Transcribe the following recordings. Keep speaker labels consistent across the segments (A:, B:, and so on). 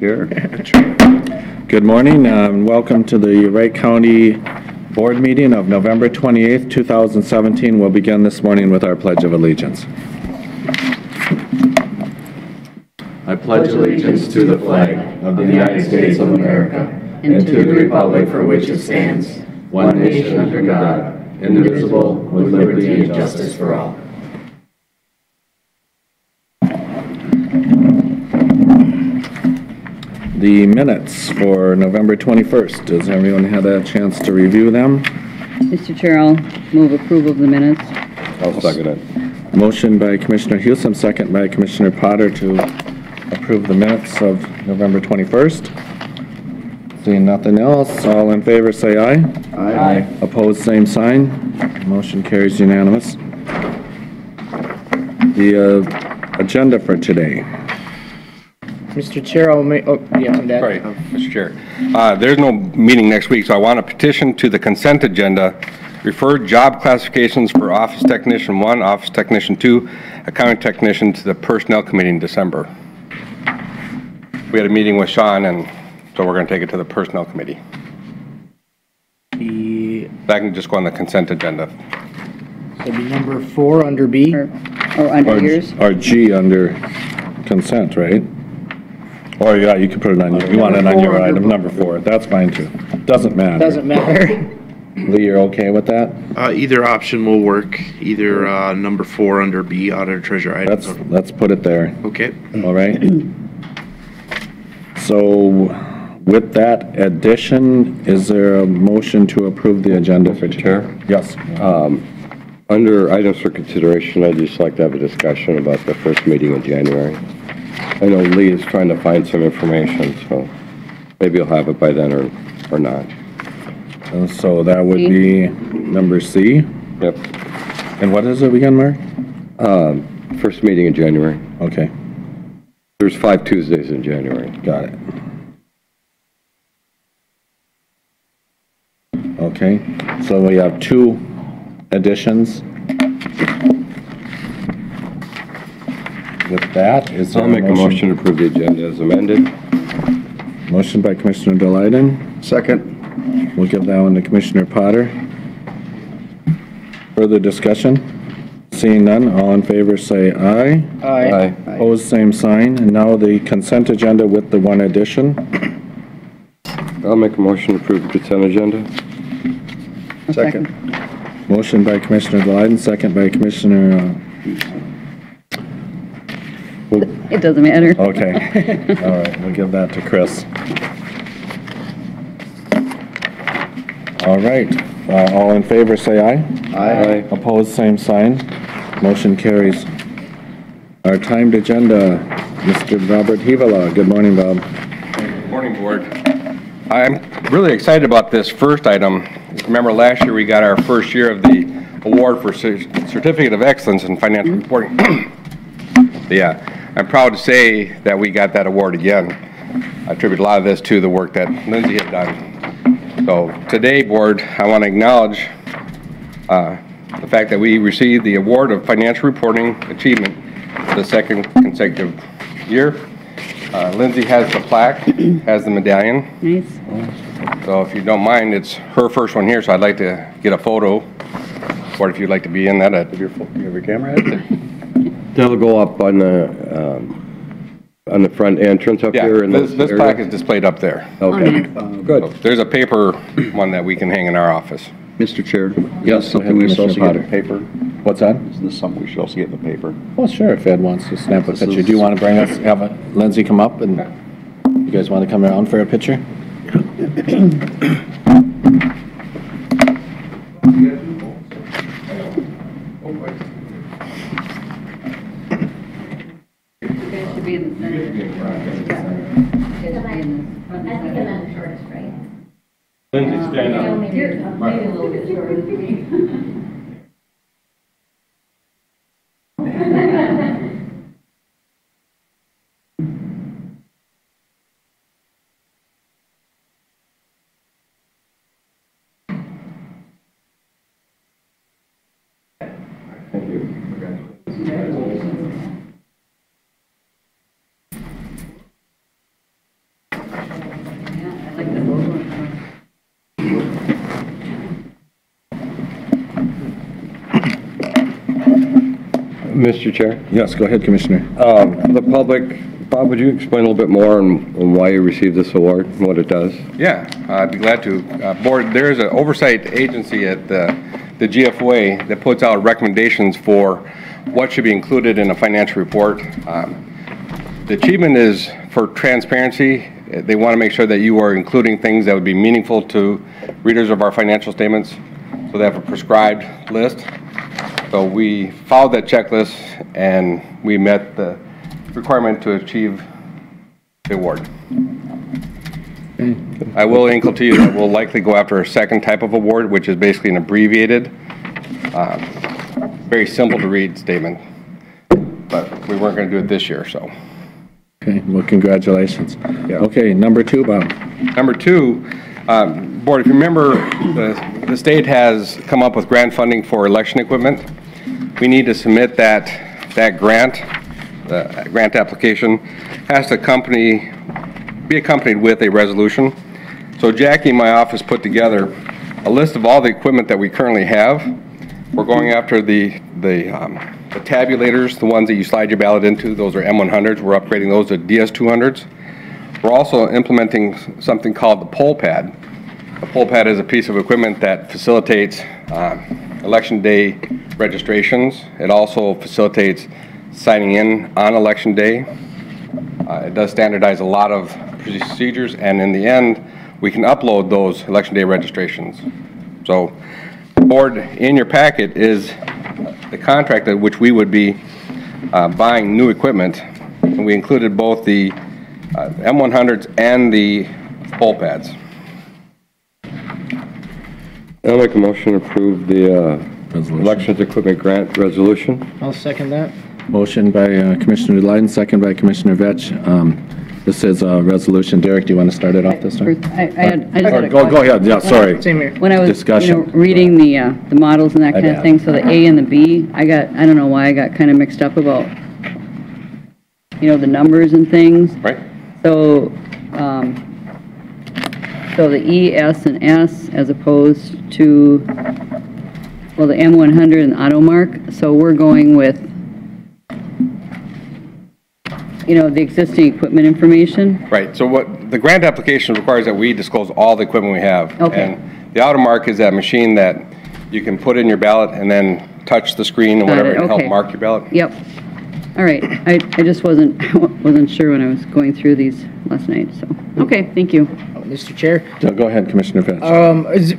A: Here.
B: Good morning and welcome to the Wright County Board meeting of November 28th, 2017. We'll begin this morning with our Pledge of Allegiance. I pledge allegiance to the flag of the United States of America and to the republic for which it stands, one nation under God, indivisible, with liberty and justice for all. The minutes for November 21st. Does everyone have a chance to review them?
C: Mr. Chair, I'll move approval of the minutes.
A: I'll second it.
B: Motion by Commissioner Hewson, second by Commissioner Potter to approve the minutes of November 21st. Seeing nothing else, all in favor say aye.
A: Aye.
B: Opposed, same sign. Motion carries unanimous. The agenda for today.
D: Mr. Chair, I'll make, that.
E: Right, Mr. Chair. There's no meeting next week, so I want a petition to the consent agenda, refer job classifications for Office Technician 1, Office Technician 2, Accounting Technician to the Personnel Committee in December. We had a meeting with Sean, and so we're going to take it to the Personnel Committee. That can just go on the consent agenda.
D: So it'd be number 4 under B.
C: Or under yours?
B: Or G under consent, right? Or yeah, you can put it on, you want it on your item, number 4. That's fine too. Doesn't matter.
D: Doesn't matter.
B: Lee, you're okay with that?
F: Either option will work. Either number 4 under B, auditor treasurer items.
B: Let's put it there.
F: Okay.
B: All right. So with that addition, is there a motion to approve the agenda for Chair? Yes.
A: Under items for consideration, I'd just like to have a discussion about the first meeting in January. I know Lee is trying to find some information, so maybe he'll have it by then or not.
B: And so that would be number C.
A: Yep.
B: And what is it again, Mark?
A: First meeting in January.
B: Okay.
A: There's 5 Tuesdays in January.
B: Got it. Okay. So we have 2 additions. With that, is there
A: I'll make a motion to approve the agenda as amended.
B: Motion by Commissioner Daleiden.
A: Second.
B: We'll give that one to Commissioner Potter. Further discussion? Seeing none, all in favor say aye.
D: Aye.
B: Opposed, same sign. And now the consent agenda with the 1 addition.
A: I'll make a motion to approve the consent agenda.
C: Second.
B: Motion by Commissioner Daleiden, second by Commissioner...
C: It doesn't matter.
B: Okay. All right, we'll give that to Chris. All right. All in favor say aye.
A: Aye.
B: Opposed, same sign. Motion carries. Our timed agenda, Mr. Robert Hevala. Good morning, Bob.
E: Morning, Board. I'm really excited about this first item. Remember last year we got our first year of the award for Certificate of Excellence in Financial Reporting. Yeah, I'm proud to say that we got that award again. I attribute a lot of this to the work that Lindsay had done. So today, Board, I want to acknowledge the fact that we received the award of Financial Reporting Achievement for the 2nd consecutive year. Lindsay has the plaque, has the medallion.
C: Nice.
E: So if you don't mind, it's her first one here, so I'd like to get a photo. Or if you'd like to be in that.
A: You have your camera out? That'll go up on the front entrance up here.
E: Yeah, this plaque is displayed up there.
A: Okay. Good.
E: So there's a paper one that we can hang in our office.
G: Mr. Chair,
B: Yes,
G: something we should also get in the
B: Potter.
G: paper.
B: What's that?
G: Isn't this something we should also get in the paper?
B: Well, sure, if Ed wants to snap a
G: This
B: picture.
G: is-
B: Do you want to bring us, have Lindsay come up, and you guys want to come around for a picture?
C: It should be in the center.
E: Lindsay, stand up.
C: Maybe a little bit shorter than me.
A: Thank you. Mr. Chair,
G: Yes, go ahead, Commissioner.
A: for the public, Bob, would you explain a little bit more on why you received this award and what it does?
E: Yeah, I'd be glad to. Board, there is an oversight agency at the GFOA that puts out recommendations for what should be included in a financial report. The achievement is for transparency. They want to make sure that you are including things that would be meaningful to readers of our financial statements. So they have a prescribed list. So we followed that checklist and we met the requirement to achieve the award. I will inkle to you that we'll likely go after a second type of award, which is basically an abbreviated, very simple to read statement. But we weren't going to do it this year, so.
G: Okay, well, congratulations.
E: Yeah.
G: Okay, number 2, Bob.
E: Number 2, Board, if you remember, the state has come up with grant funding for election equipment. We need to submit that grant. The grant application has to be accompanied with a resolution. So Jackie in my office put together a list of all the equipment that we currently have. We're going after the tabulators, the ones that you slide your ballot into. Those are M100s. We're upgrading those to DS200s. We're also implementing something called the poll pad. The poll pad is a piece of equipment that facilitates election day registrations. It also facilitates signing in on election day. It does standardize a lot of procedures, and in the end, we can upload those election day registrations. So, Board, in your packet is the contract at which we would be buying new equipment. And we included both the M100s and the poll pads.
A: I'll make a motion to approve the elections equipment grant resolution.
D: I'll second that.
G: Motion by Commissioner Lyden, second by Commissioner Vetch. This is a resolution. Derek, do you want to start it off this time?
C: I just had a
G: Go
C: question.
G: ahead, yeah, sorry.
D: Same here.
C: When I was,
G: Discussion.
C: reading the models and that kind of
G: bad.
C: thing, so the A and the B, I don't know why I got kind of mixed up about, the numbers and things.
E: Right?
C: So, so the E, S, and S as opposed to, well, the M100 and AutoMark, so we're going with, the existing equipment information?
E: Right. So what the grant application requires that we disclose all the equipment we have.
C: Okay.
E: And the AutoMark is that machine that you can put in your ballot and then touch the screen or
C: Got
E: whatever
C: it,
E: and help
C: okay.
E: mark your ballot.
C: Yep. All right. I just wasn't sure when I was going through these last night, so, okay, thank you.
D: Mr. Chair,
G: Go ahead, Commissioner Vetch.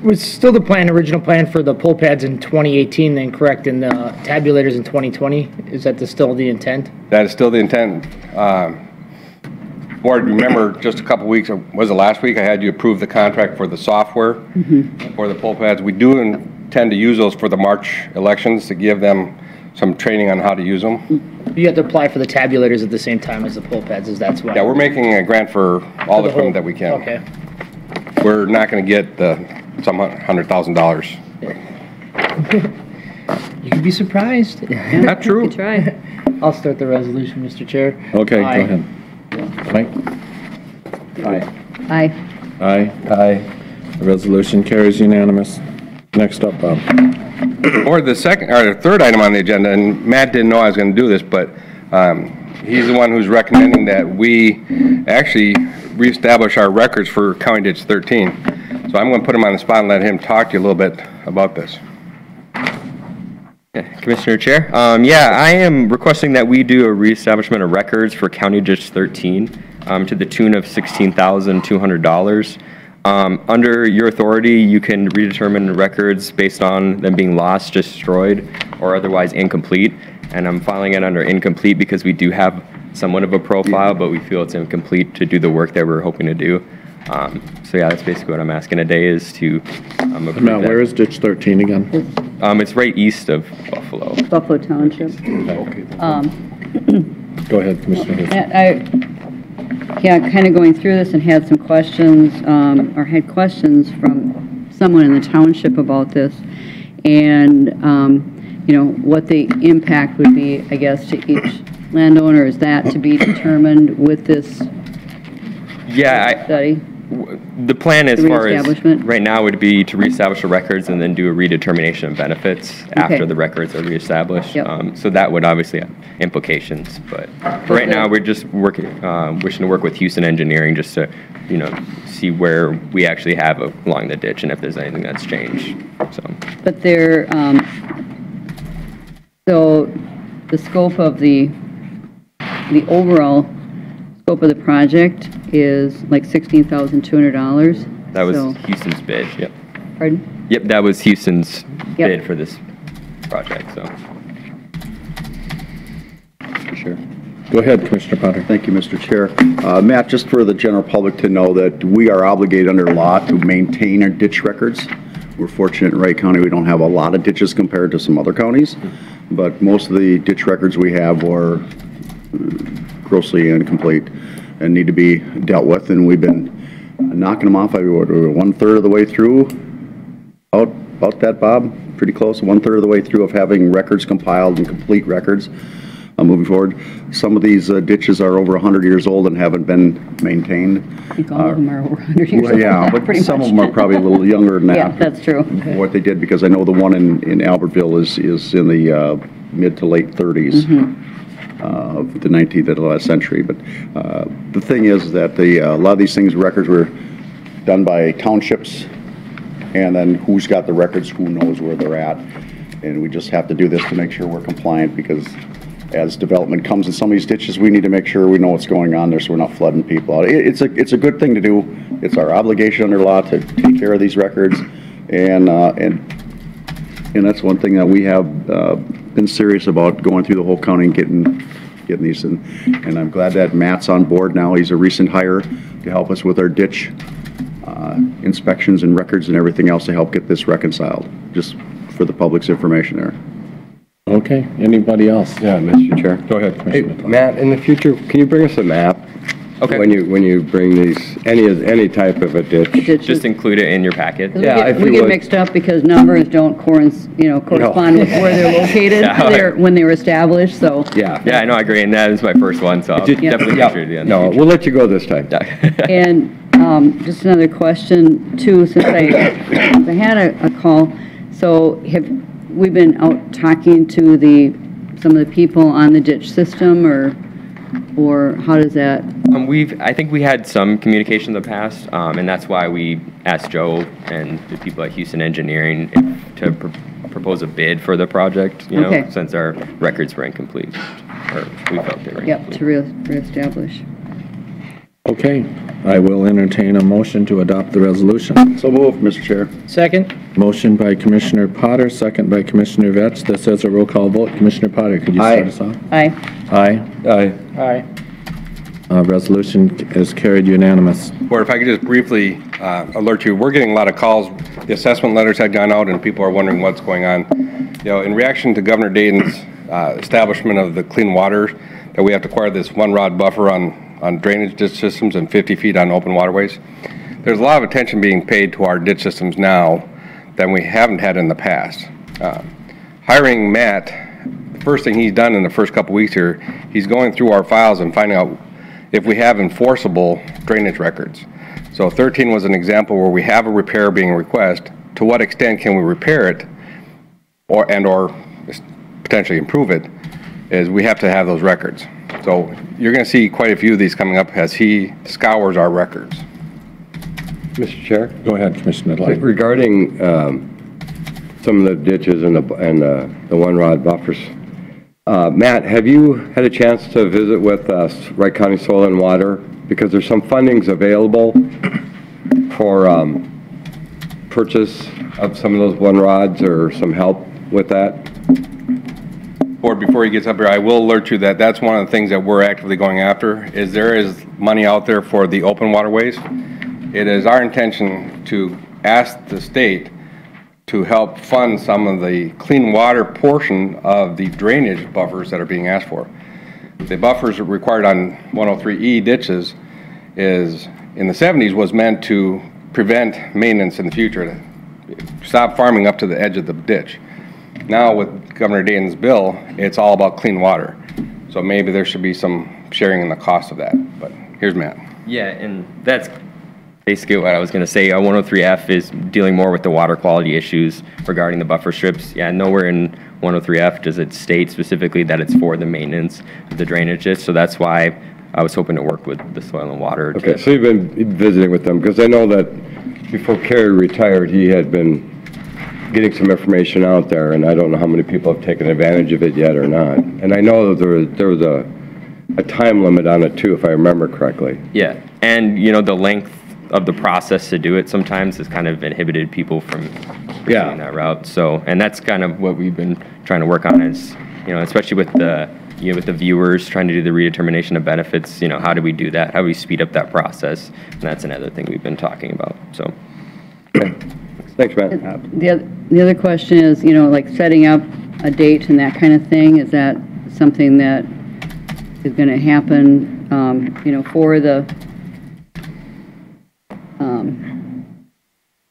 D: was still the original plan for the poll pads in 2018, then correct, and the tabulators in 2020? Is that still the intent?
E: That is still the intent. Board, remember just a couple weeks, or was it last week, I had you approve the contract for the software for the poll pads. We do intend to use those for the March elections to give them some training on how to use them.
D: You have to apply for the tabulators at the same time as the poll pads, that's why?
E: Yeah, we're making a grant for all the equipment that we can.
D: Okay.
E: We're not going to get some $100,000.
D: You could be surprised.
E: Not true.
C: Good try.
D: I'll start the resolution, Mr. Chair.
G: Okay,
D: Aye.
G: go ahead. Mike?
C: Aye.
G: Aye. Aye. The resolution carries unanimous. Next up, Bob.
E: Or the third item on the agenda, and Matt didn't know I was going to do this, but he's the one who's recommending that we actually reestablish our records for County Ditch 13. So I'm going to put him on the spot and let him talk to you a little bit about this.
H: Commissioner Chair, yeah, I am requesting that we do a reestablishment of records for County Ditch 13 to the tune of $16,200. Under your authority, you can redetermine records based on them being lost, destroyed, or otherwise incomplete. And I'm filing it under incomplete because we do have somewhat of a profile, but we feel it's incomplete to do the work that we're hoping to do. So yeah, that's basically what I'm asking today is to approve
G: Matt,
H: that.
G: where is ditch 13 again?
H: It's right east of Buffalo.
C: Buffalo Township.
G: Go ahead, Commissioner.
C: Kind of going through this and had some questions, or had questions from someone in the township about this, and, what the impact would be, I guess, to each landowner. Is that to be determined with this
H: Yeah,
C: study?
H: The plan as
C: The
H: far as
C: reestablishment?
H: right now would be to reestablish the records and then do a redetermination of benefits after the records are reestablished.
C: Yep.
H: So that would obviously have implications, but for right now, we're just working, wishing to work with Houston Engineering just to, see where we actually have along the ditch and if there's anything that's changed, so.
C: But there, so the scope of the overall scope of the project is like $16,200?
H: That was
C: So-
H: Houston's bid, yep.
C: Pardon?
H: Yep, that was Houston's
C: Yep.
H: bid for this project, so.
G: Sure. Go ahead, Commissioner Potter.
I: Thank you, Mr. Chair. Matt, just for the general public to know that we are obligated under law to maintain our ditch records. We're fortunate in Wright County, we don't have a lot of ditches compared to some other counties, but most of the ditch records we have are grossly incomplete and need to be dealt with, and we've been knocking them off. We're 1/3 of the way through, about that, Bob? Pretty close, 1/3 of the way through of having records compiled and complete records. Moving forward, some of these ditches are over 100 years old and haven't been maintained.
C: I think all of them are over 100 years
I: Well,
C: old.
I: yeah, but
C: pretty
I: some of
C: much.
I: them are probably a little younger than that.
C: Yeah, that's true.
I: What they did, because I know the one in Albertville is in the mid to late 30s of the 19th of the last century. But the thing is that a lot of these things, records were done by townships, and then who's got the records, who knows where they're at. And we just have to do this to make sure we're compliant, because as development comes in some of these ditches, we need to make sure we know what's going on there so we're not flooding people out. It's a good thing to do. It's our obligation under law to take care of these records, and that's one thing that we have been serious about, going through the whole county and getting these in. And I'm glad that Matt's on board now. He's a recent hire to help us with our ditch inspections and records and everything else to help get this reconciled, just for the public's information there.
G: Okay, anybody else?
A: Yeah, Mr. Chair.
G: Go ahead,
A: Hey,
G: Commissioner.
A: Matt, in the future, can you bring us a map?
H: Okay.
A: When you bring these, any type of a ditch?
H: Just include it in your packet.
A: Yeah, if
C: We
A: you
C: get
A: would.
C: mixed up because numbers don't correspond with where they're located
H: Yeah.
C: when they were established, so.
A: Yeah.
H: Yeah, I know, I agree, and that is my first one, so I'll
A: Just-
H: definitely
A: yeah.
H: make sure to do that in the
A: No,
H: future.
A: we'll let you go this time.
C: And just another question too, since I had a call, so we've been out talking to some of the people on the ditch system, or how does that?
H: I think we had some communication in the past, and that's why we asked Joe and the people at Houston Engineering to propose a bid for the project,
C: Okay.
H: since our records were incomplete, or we felt they were
C: Yep,
H: incomplete.
C: to reestablish.
G: Okay, I will entertain a motion to adopt the resolution.
I: So moved, Mr. Chair.
D: Second?
G: Motion by Commissioner Potter, second by Commissioner Vetch. This is a roll call vote. Commissioner Potter, could you start us off?
C: Aye.
G: Aye.
A: Aye.
D: Aye.
G: Resolution is carried unanimous.
E: Or if I could just briefly alert you, we're getting a lot of calls. The assessment letters had gone out, and people are wondering what's going on. In reaction to Governor Dayton's establishment of the clean water, that we have to acquire this one-rod buffer on drainage ditch systems and 50 feet on open waterways. There's a lot of attention being paid to our ditch systems now than we haven't had in the past. Hiring Matt, the first thing he's done in the first couple weeks here, he's going through our files and finding out if we have enforceable drainage records. So 13 was an example where we have a repair being requested. To what extent can we repair it or potentially improve it, is we have to have those records. So you're going to see quite a few of these coming up as he scours our records.
A: Mr. Chair?
G: Go ahead, Commissioner Light.
A: Regarding some of the ditches and the one-rod buffers, Matt, have you had a chance to visit with Wright County Soil and Water? Because there's some fundings available for purchase of some of those one-rods or some help with that?
E: Board, before he gets up here, I will alert you that that's one of the things that we're actively going after, is there is money out there for the open waterways. It is our intention to ask the state to help fund some of the clean water portion of the drainage buffers that are being asked for. The buffers required on 103E ditches is, in the 70s, was meant to prevent maintenance in the future, to stop farming up to the edge of the ditch. Now with Governor Dayton's bill, it's all about clean water. So maybe there should be some sharing in the cost of that, but here's Matt.
H: Yeah, and that's basically what I was going to say. 103F is dealing more with the water quality issues regarding the buffer strips. Yeah, nowhere in 103F does it state specifically that it's for the maintenance of the drainage ditch, so that's why I was hoping to work with the soil and water.
A: Okay, so you've been visiting with them, because I know that before Kerry retired, he had been getting some information out there, and I don't know how many people have taken advantage of it yet or not. And I know that there was a time limit on it too, if I remember correctly.
H: Yeah, and you know, the length of the process to do it sometimes has kind of inhibited people from pursuing that route. So, and that's kind of what we've been trying to work on is, you know, especially with the, you know, with the viewers trying to do the redetermination of benefits, you know, how do we do that? How do we speed up that process? And that's another thing we've been talking about, so.
A: Okay. Thanks, Matt.
C: The other question is, you know, like setting up a date and that kind of thing, is that something that is going to happen, you know, for the,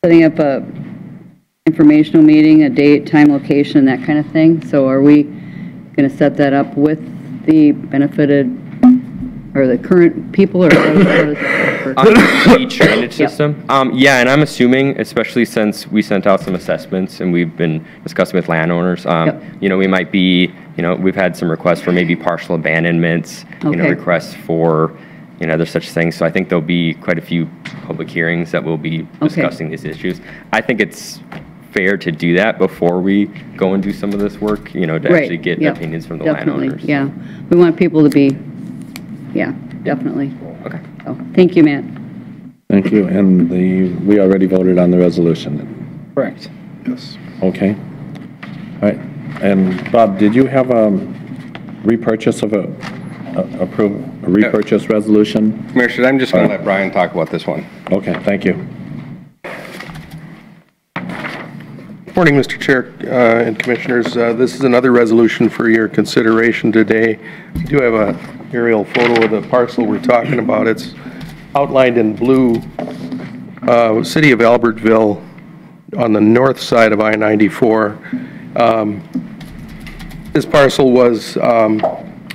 C: setting up a informational meeting, a date, time, location, that kind of thing? So are we going to set that up with the benefited or the current people, or
H: On each drainage system? Yeah, and I'm assuming, especially since we sent out some assessments and we've been discussing with landowners, you know, we might be, you know, we've had some requests for maybe partial abandonments, you know, requests for, you know, there's such things. So I think there'll be quite a few public hearings that will be discussing these issues. I think it's fair to do that before we go and do some of this work, you know, to actually get opinions from the landowners.
C: Yeah, we want people to be, definitely.
H: Okay.
C: So, thank you, Matt.
G: Thank you. And we already voted on the resolution then?
D: Correct.
F: Yes.
G: Okay. All right. And Bob, did you have a repurchase of a repurchase resolution?
E: Commissioner, I'm just going to let Brian talk about this one.
G: Okay, thank you.
J: Morning, Mr. Chair and Commissioners. This is another resolution for your consideration today. We do have a aerial photo of the parcel we're talking about. It's outlined in blue. City of Albertville on the north side of I-94. This parcel was, I'm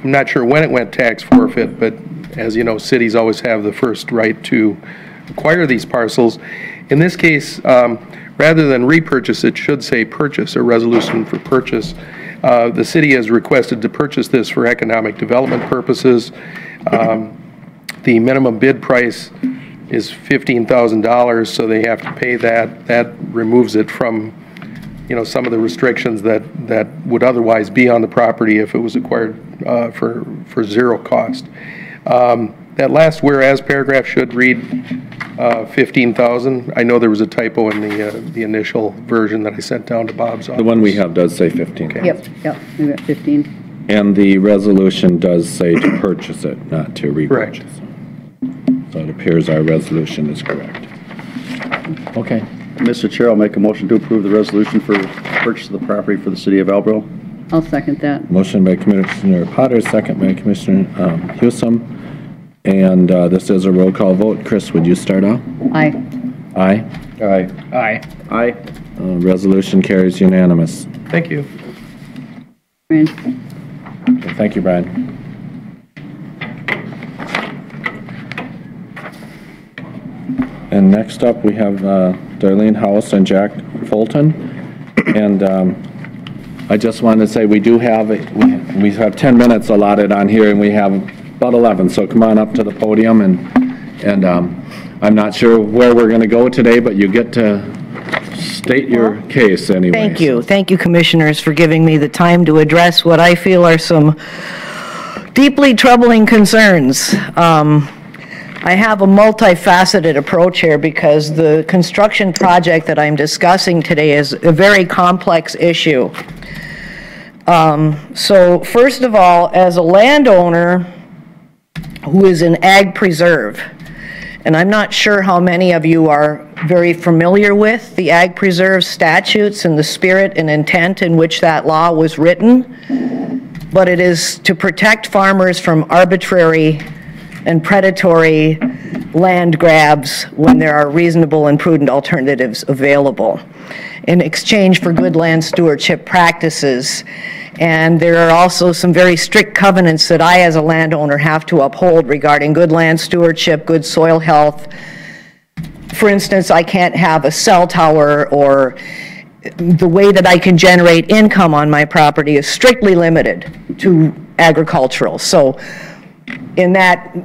J: not sure when it went tax forfeit, but as you know, cities always have the first right to acquire these parcels. In this case, rather than repurchase, it should say purchase, a resolution for purchase. The city has requested to purchase this for economic development purposes. The minimum bid price is $15,000, so they have to pay that. That removes it from, you know, some of the restrictions that would otherwise be on the property if it was acquired for zero cost. That last whereas paragraph should read 15,000. I know there was a typo in the initial version that I sent down to Bob's office.
G: The one we have does say 15.
C: Okay. Yep, we got 15.
G: And the resolution does say to purchase it, not to repurchase.
J: Correct.
G: So it appears our resolution is correct. Okay.
I: Mr. Chair, I'll make a motion to approve the resolution for purchase of the property for the city of Albertville.
C: I'll second that.
G: Motion by Commissioner Potter, second by Commissioner Hewsome. And this is a roll call vote. Chris, would you start off?
C: Aye.
G: Aye.
A: Aye.
D: Aye.
I: Aye.
G: Resolution carries unanimous.
J: Thank you.
C: Brian.
G: Okay, thank you, Brian. And next up, we have Darlene House and Jack Fulton. And I just wanted to say we do have, we have 10 minutes allotted on here, and we have about 11, so come on up to the podium, and I'm not sure where we're going to go today, but you get to state your case anyway.
K: Thank you. Thank you, Commissioners, for giving me the time to address what I feel are some deeply troubling concerns. I have a multifaceted approach here because the construction project that I'm discussing today is a very complex issue. So first of all, as a landowner who is an ag preserve, and I'm not sure how many of you are very familiar with the ag preserve statutes and the spirit and intent in which that law was written, but it is to protect farmers from arbitrary and predatory land grabs when there are reasonable and prudent alternatives available in exchange for good land stewardship practices. And there are also some very strict covenants that I as a landowner have to uphold regarding good land stewardship, good soil health, for instance, I can't have a cell tower, or the way that I can generate income on my property is strictly limited to agricultural. So in that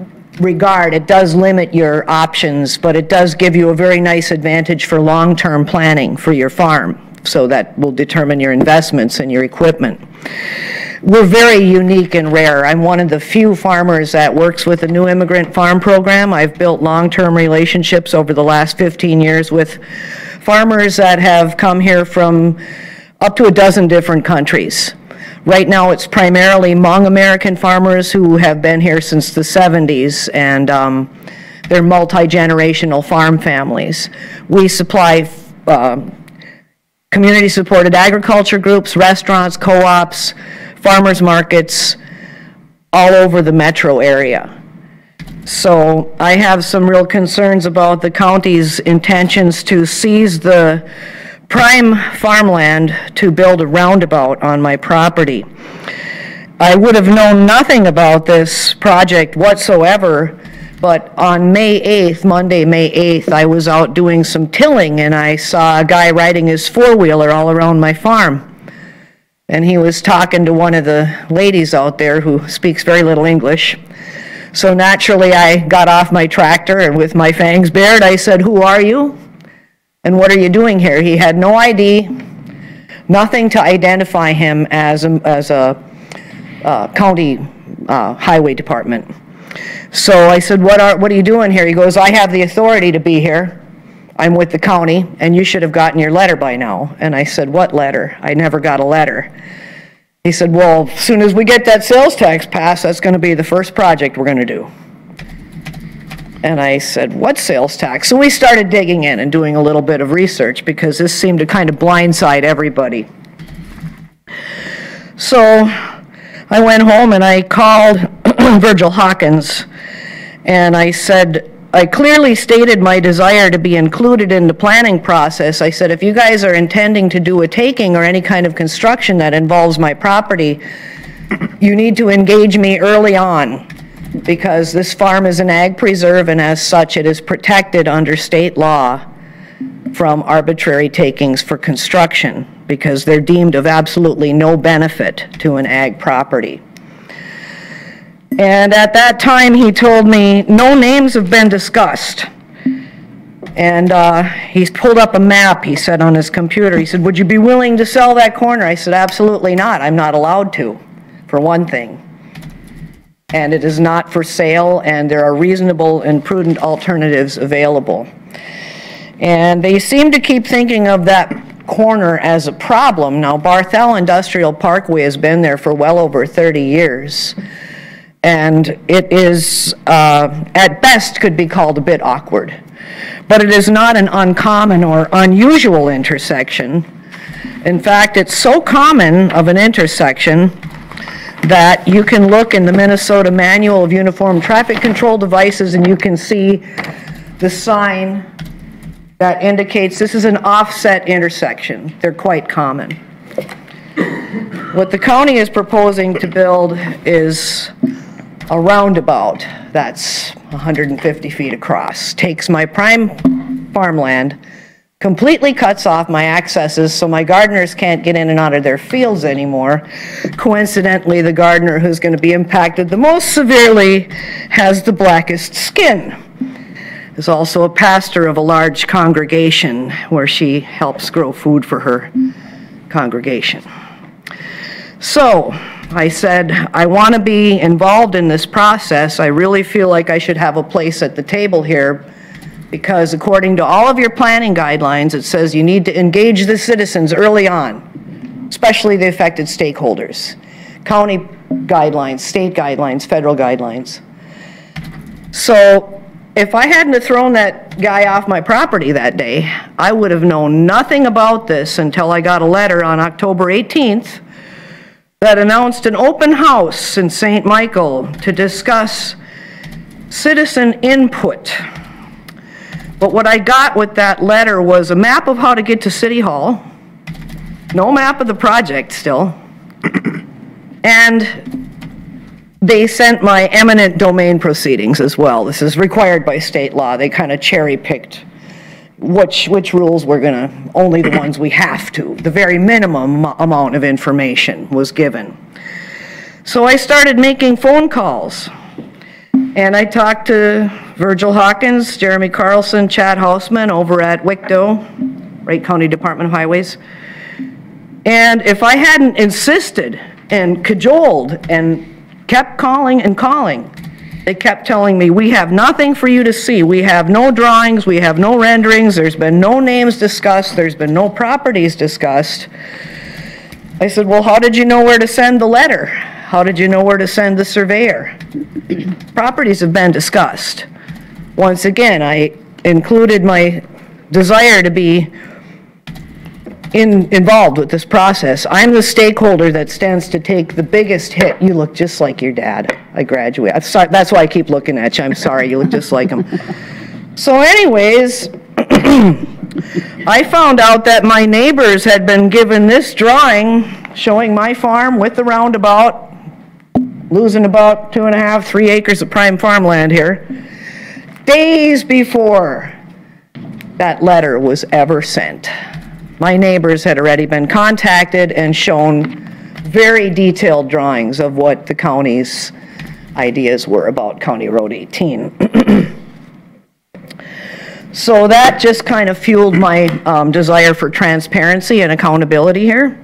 K: regard, it does limit your options, but it does give you a very nice advantage for long-term planning for your farm. So that will determine your investments and your equipment. We're very unique and rare. I'm one of the few farmers that works with the New Immigrant Farm Program. I've built long-term relationships over the last 15 years with farmers that have come here from up to a dozen different countries. Right now, it's primarily Hmong American farmers who have been here since the 70s, and they're multi-generational farm families. We supply community-supported agriculture groups, restaurants, co-ops, farmers markets, all over the metro area. So I have some real concerns about the county's intentions to seize the prime farmland to build a roundabout on my property. I would have known nothing about this project whatsoever, but on May 8th, Monday, May 8th, I was out doing some tilling and I saw a guy riding his four-wheeler all around my farm. And he was talking to one of the ladies out there who speaks very little English. So naturally, I got off my tractor and with my fangs bared, I said, "Who are you? And what are you doing here?" He had no ID, nothing to identify him as a county highway department. So I said, what are you doing here? He goes, "I have the authority to be here. I'm with the county, and you should have gotten your letter by now." And I said, "What letter? I never got a letter." He said, "Well, as soon as we get that sales tax passed, that's going to be the first project we're going to do." And I said, "What sales tax?" So we started digging in and doing a little bit of research because this seemed to kind of blindside everybody. So I went home and I called Virgil Hawkins and I said, I clearly stated my desire to be included in the planning process. I said, if you guys are intending to do a taking or any kind of construction that involves my property, you need to engage me early on, because this farm is an ag preserve, and as such, it is protected under state law from arbitrary takings for construction, because they're deemed of absolutely no benefit to an ag property. And at that time, he told me, no names have been discussed. And he's pulled up a map, he said, on his computer. He said, "Would you be willing to sell that corner?" I said, "Absolutely not. I'm not allowed to, for one thing. And it is not for sale, and there are reasonable and prudent alternatives available." And they seem to keep thinking of that corner as a problem. Now, Barthel Industrial Parkway has been there for well over 30 years. And it is, at best, could be called a bit awkward. But it is not an uncommon or unusual intersection. In fact, it's so common of an intersection that you can look in the Minnesota Manual of Uniform Traffic Control Devices and you can see the sign that indicates this is an offset intersection. They're quite common. What the county is proposing to build is a roundabout that's 150 feet across, takes my prime farmland, completely cuts off my accesses so my gardeners can't get in and out of their fields anymore. Coincidentally, the gardener who's going to be impacted the most severely has the blackest skin. Is also a pastor of a large congregation where she helps grow food for her congregation. So I said, I want to be involved in this process. I really feel like I should have a place at the table here, because according to all of your planning guidelines, it says you need to engage the citizens early on, especially the affected stakeholders. County guidelines, state guidelines, federal guidelines. So if I hadn't have thrown that guy off my property that day, I would have known nothing about this until I got a letter on October 18th that announced an open house in St. Michael to discuss citizen input. But what I got with that letter was a map of how to get to City Hall, no map of the project still, and they sent my eminent domain proceedings as well. This is required by state law. They kind of cherry-picked which rules we're gonna, only the ones we have to. The very minimum amount of information was given. So I started making phone calls. And I talked to Virgil Hawkins, Jeremy Carlson, Chad Hausman over at WICDO, Wright County Department of Highways. And if I hadn't insisted and cajoled and kept calling and calling, they kept telling me, we have nothing for you to see. We have no drawings, we have no renderings, there's been no names discussed, there's been no properties discussed. I said, well, how did you know where to send the letter? How did you know where to send the surveyor? Properties have been discussed. Once again, I included my desire to be involved with this process. I'm the stakeholder that stands to take the biggest hit. You look just like your dad. I graduated. That's why I keep looking at you. I'm sorry, you look just like him. So anyways, I found out that my neighbors had been given this drawing showing my farm with the roundabout, losing about 2.5, 3 acres of prime farmland here, days before that letter was ever sent. My neighbors had already been contacted and shown very detailed drawings of what the county's ideas were about County Road 18. So that just kind of fueled my desire for transparency and accountability here.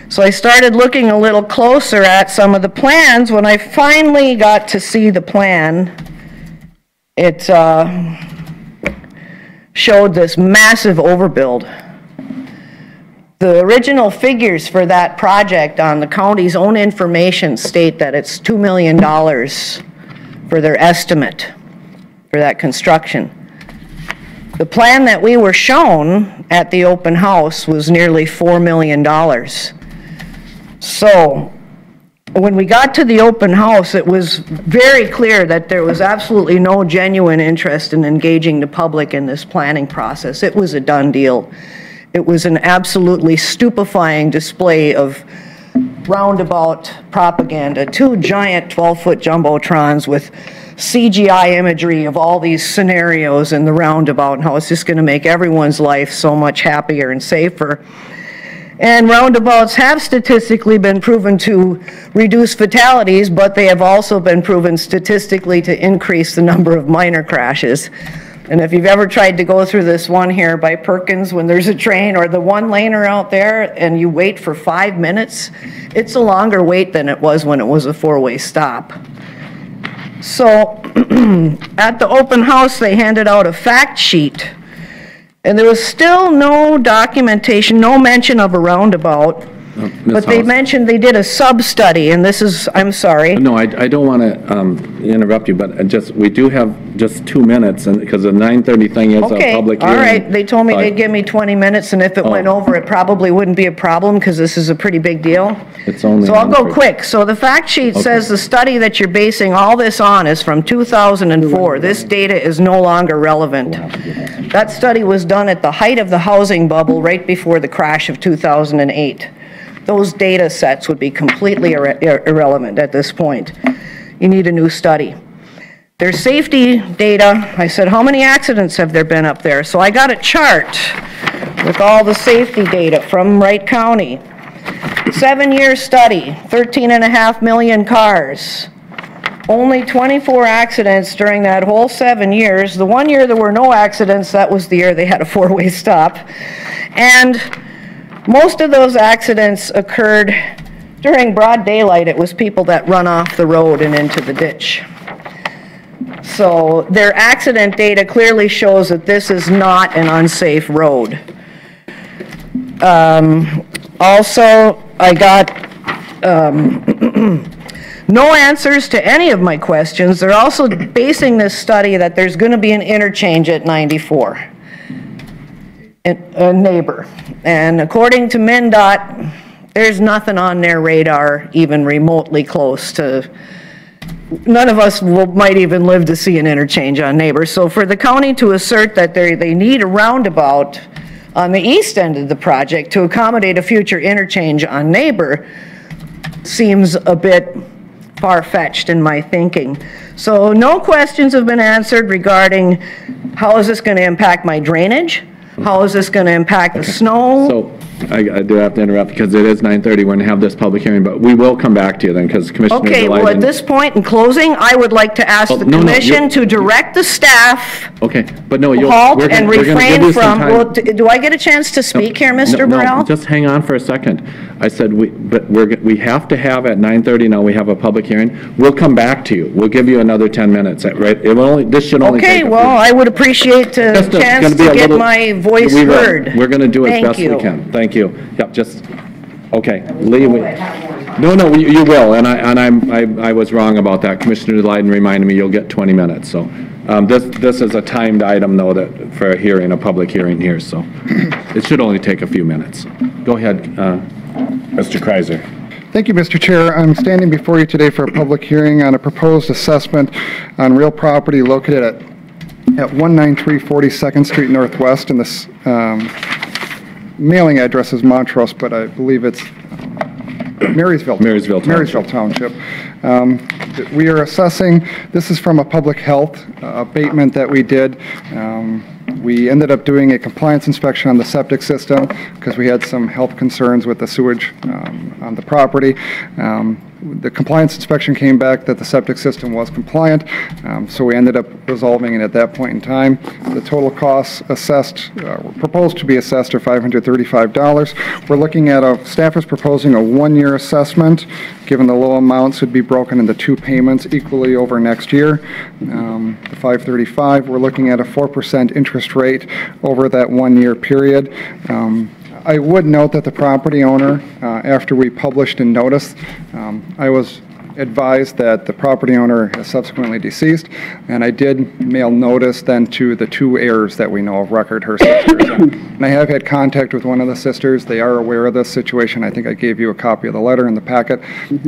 K: So I started looking a little closer at some of the plans. When I finally got to see the plan, it showed this massive overbuild. The original figures for that project on the county's own information state that it's $2 million for their estimate for that construction. The plan that we were shown at the open house was nearly $4 million. So when we got to the open house, it was very clear that there was absolutely no genuine interest in engaging the public in this planning process. It was a done deal. It was an absolutely stupefying display of roundabout propaganda. 2 giant 12-foot jumbotrons with CGI imagery of all these scenarios in the roundabout and how it's just going to make everyone's life so much happier and safer. And roundabouts have statistically been proven to reduce fatalities, but they have also been proven statistically to increase the number of minor crashes. And if you've ever tried to go through this one here by Perkins when there's a train, or the one-laner out there and you wait for 5 minutes, it's a longer wait than it was when it was a 4-way stop. So at the open house, they handed out a fact sheet, and there was still no documentation, no mention of a roundabout. But they mentioned they did a sub-study, and this is, I'm sorry.
G: No, I don't want to interrupt you, but we do have just 2 minutes, and because the 9:30 thing is a public hearing.
K: All right, they told me they'd give me 20 minutes, and if it went over, it probably wouldn't be a problem, because this is a pretty big deal.
G: It's only.
K: So I'll go quick. So the fact sheet says the study that you're basing all this on is from 2004. This data is no longer relevant. That study was done at the height of the housing bubble right before the crash of 2008. Those data sets would be completely irrelevant at this point. You need a new study. There's safety data. I said, how many accidents have there been up there? So I got a chart with all the safety data from Wright County. 7-year study, 13.5 million cars. Only 24 accidents during that whole 7 years. The 1 year there were no accidents, that was the year they had a 4-way stop. And most of those accidents occurred during broad daylight. It was people that run off the road and into the ditch. So their accident data clearly shows that this is not an unsafe road. Also, I got no answers to any of my questions. They're also basing this study that there's going to be an interchange at 94. A neighbor. And according to MnDOT, there's nothing on their radar even remotely close to, none of us might even live to see an interchange on neighbor. So for the county to assert that they need a roundabout on the east end of the project to accommodate a future interchange on neighbor seems a bit far-fetched in my thinking. So no questions have been answered regarding how is this going to impact my drainage? How is this going to impact the snow?
G: So I do have to interrupt because it is 9:30. We're going to have this public hearing, but we will come back to you then because Commissioner
K: Okay, well, at this point in closing, I would like to ask the commission to direct the staff
G: Okay, but no,
K: halt and refrain from, well, do I get a chance to speak here, Mr. Burrell?
G: No, just hang on for a second. I said we have to have at 9:30 now, we have a public hearing. We'll come back to you. We'll give you another 10 minutes, right? This should only take
K: Okay, well, I would appreciate a chance to get my voice heard.
G: We're going to do as best we can. Thank you. Yep, okay. Lee, no, you will, and I was wrong about that. Commissioner Leiden reminded me you'll get 20 minutes, so. This is a timed item, though, that for a hearing, a public hearing here, so it should only take a few minutes. Go ahead, Mr. Kreiser.
L: Thank you, Mr. Chair. I'm standing before you today for a public hearing on a proposed assessment on real property located at 193 42nd Street Northwest, and this mailing address is Montrose, but I believe it's Marysville Township. We are assessing, this is from a public health abatement that we did. We ended up doing a compliance inspection on the septic system because we had some health concerns with the sewage on the property. The compliance inspection came back that the septic system was compliant, so we ended up resolving it at that point in time. The total costs assessed, proposed to be assessed are $535. We're looking at staff is proposing a 1-year assessment. Given the low amounts, would be broken into 2 payments equally over next year. The $535, we're looking at a 4% interest rate over that 1-year period. I would note that the property owner, after we published in notice, I was advised that the property owner has subsequently deceased, and I did mail notice then to the 2 heirs that we know of record, her sisters. And I have had contact with one of the sisters. They are aware of this situation. I think I gave you a copy of the letter in the packet.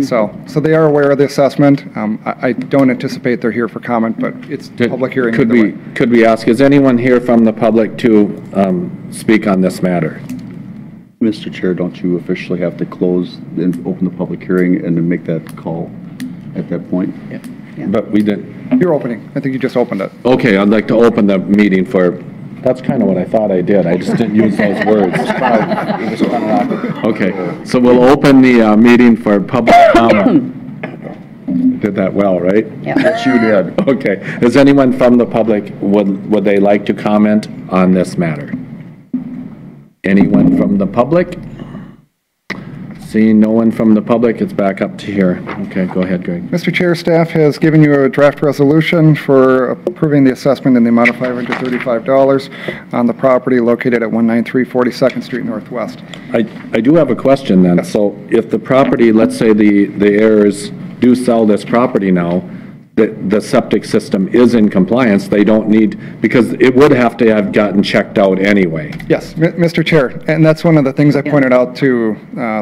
L: So they are aware of the assessment. I don't anticipate they're here for comment, but it's public hearing.
G: Could we ask, is anyone here from the public to speak on this matter?
I: Mr. Chair, don't you officially have to close and open the public hearing and then make that call at that point?
C: Yeah.
G: But we didn't.
L: You're opening. I think you just opened it.
G: Okay, I'd like to open the meeting for, that's kind of what I thought I did. I just didn't use those words. Okay, so we'll open the meeting for public comment. Did that well, right?
C: Yeah.
I: Yes, you did.
G: Okay. Is anyone from the public, would they like to comment on this matter? Anyone from the public? Seeing no one from the public, it's back up to here. Okay, go ahead, Greg.
L: Mr. Chair, staff has given you a draft resolution for approving the assessment in the amount of $535 on the property located at 193 42nd Street Northwest.
G: I do have a question then.
L: Yes.
G: So if the property, let's say the heirs do sell this property now, the septic system is in compliance, they don't need, because it would have to have gotten checked out anyway.
L: Yes, Mr. Chair, and that's one of the things I pointed out to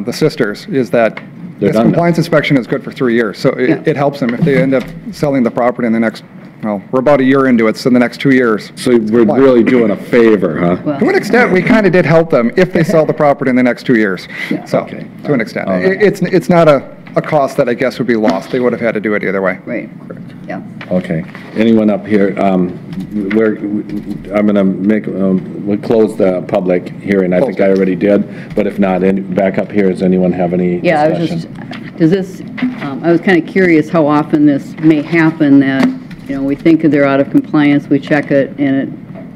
L: the sisters, is that this compliance inspection is good for 3 years, so it helps them if they end up selling the property in the next, well, we're about a year into it, so the next 2 years.
G: So we're really doing a favor, huh?
C: Well,
L: to an extent, we kind of did help them if they sell the property in the next 2 years. So, to an extent. It's not a cost that I guess would be lost. They would have had to do it either way.
C: right, yeah.
G: Okay. Anyone up here? I'm going to we'll close the public hearing. I think I already did, but if not, back up here, does anyone have any
C: Yeah, I was kind of curious how often this may happen, that, we think they're out of compliance, we check it, and it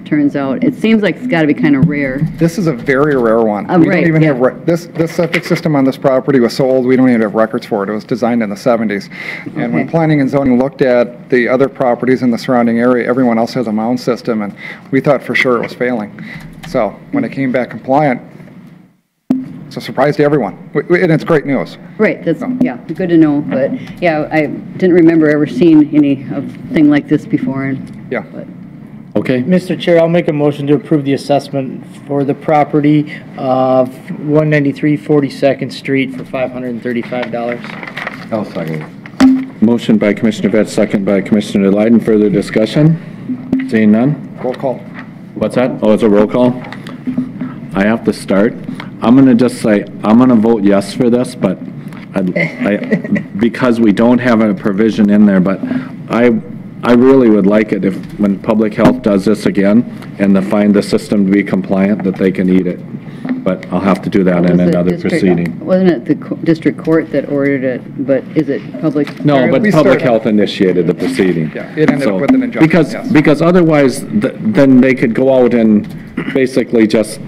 C: turns out, it seems like it's got to be kind of rare.
L: This is a very rare one. We don't even have, this septic system on this property was so old, we don't even have records for it. It was designed in the 70s. And when planning and zoning looked at the other properties in the surrounding area, everyone else has a mound system, and we thought for sure it was failing. So when it came back compliant, it's a surprise to everyone, and it's great news.
C: Right, that's, yeah, good to know, but, yeah, I didn't remember ever seeing any thing like this before, and,
L: yeah.
C: But.
G: Okay.
D: Mr. Chair, I'll make a motion to approve the assessment for the property of 193 42nd Street for $535.
A: I'll second.
G: Motion by Commissioner Vetch, second by Commissioner Leiden. Further discussion? Seeing none?
L: Roll call.
G: What's that? Oh, it's a roll call? I have to start. I'm going to just say, I'm going to vote yes for this, but because we don't have a provision in there, but I really would like it if, when public health does this again, and to find the system to be compliant, that they can eat it. But I'll have to do that in
C: Was it
G: another
C: district-
G: proceeding.
C: Wasn't it the district court that ordered it, but is it public?
G: No, but
L: We
G: public
L: started-
G: health initiated the proceeding.
L: Yeah, it ended
G: So,
L: up with an injunction, yes.
G: Because otherwise, then they could go out and basically just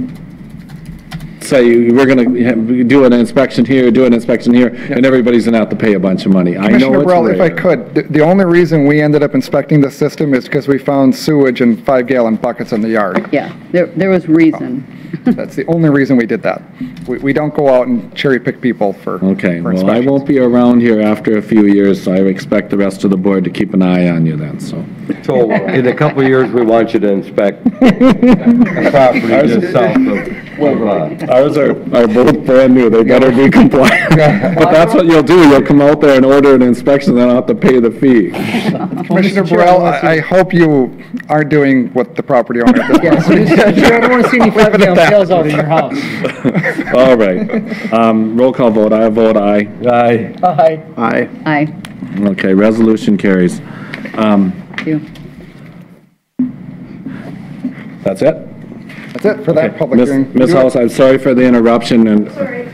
G: say, we're going to do an inspection here, and everybody's going to have to pay a bunch of money. I know
L: Commissioner
G: it's
L: Burrell, if I
G: rare.
L: could, the only reason we ended up inspecting the system is because we found sewage in 5-gallon buckets in the yard.
C: Yeah, there was reason.
L: That's the only reason we did that. We don't go out and cherry pick people for
G: Okay,
L: for
G: well, I
L: inspections.
G: won't be around here after a few years, so I expect the rest of the board to keep an eye on you then, so.
A: So in a couple of years, we want you to inspect the property just south of,
G: Ours are both brand new, they better be compliant. But that's what you'll do, you'll come out there and order an inspection, then I'll have to pay the fee.
L: Commissioner
D: Mr. Chair,
L: Burrell,
D: unless you-
L: I hope you are doing what the property owner did.
D: Yes, Mr. Chair, I don't want to see any 5-gallon pails out in your house.
G: All right, roll call vote, I vote aye.
A: Aye.
D: Aye.
I: Aye.
C: Aye.
G: Okay, resolution carries.
C: Thank you.
L: That's
G: That's it?
L: it for that public
G: Miss
L: hearing.
G: Ms. House, I'm sorry for the interruption, and,
K: Sorry.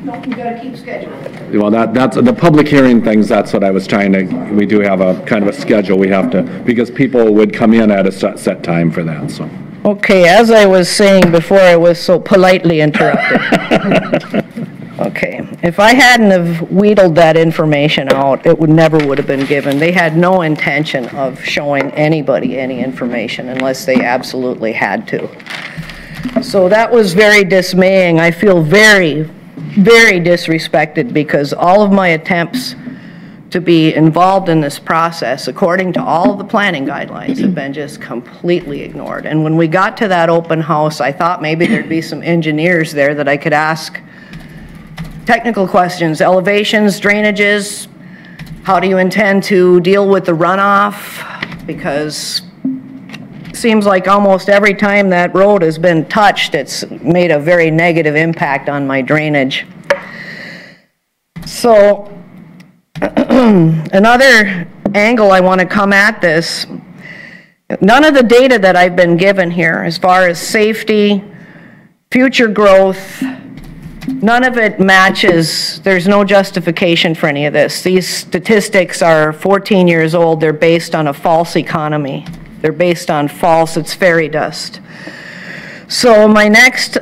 K: No, you gotta keep schedule.
G: well, that's, the public hearing things, that's what I was trying to, we do have a kind of a schedule we have to, because people would come in at a set time for that, so.
K: Okay, as I was saying before, I was so politely interrupted. Okay, if I hadn't have wheedled that information out, it never would have been given. They had no intention of showing anybody any information unless they absolutely had to. So that was very dismaying. I feel very, very disrespected because all of my attempts to be involved in this process, according to all of the planning guidelines, have been just completely ignored. And when we got to that open house, I thought maybe there'd be some engineers there that I could ask technical questions, elevations, drainages, how do you intend to deal with the runoff? Because it seems like almost every time that road has been touched, it's made a very negative impact on my drainage. So another angle I want to come at this, none of the data that I've been given here as far as safety, future growth, none of it matches. There's no justification for any of this. These statistics are 14 years old. They're based on a false economy. They're based on false, it's fairy dust. So my next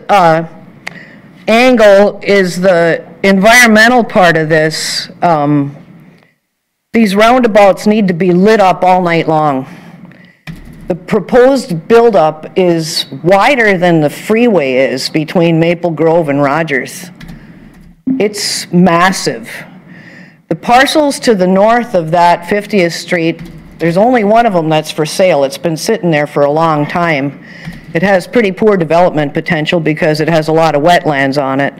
K: angle is the environmental part of this. These roundabouts need to be lit up all night long. The proposed buildup is wider than the freeway is between Maple Grove and Rogers. It's massive. The parcels to the north of that 50th Street, there's only one of them that's for sale. It's been sitting there for a long time. It has pretty poor development potential because it has a lot of wetlands on it.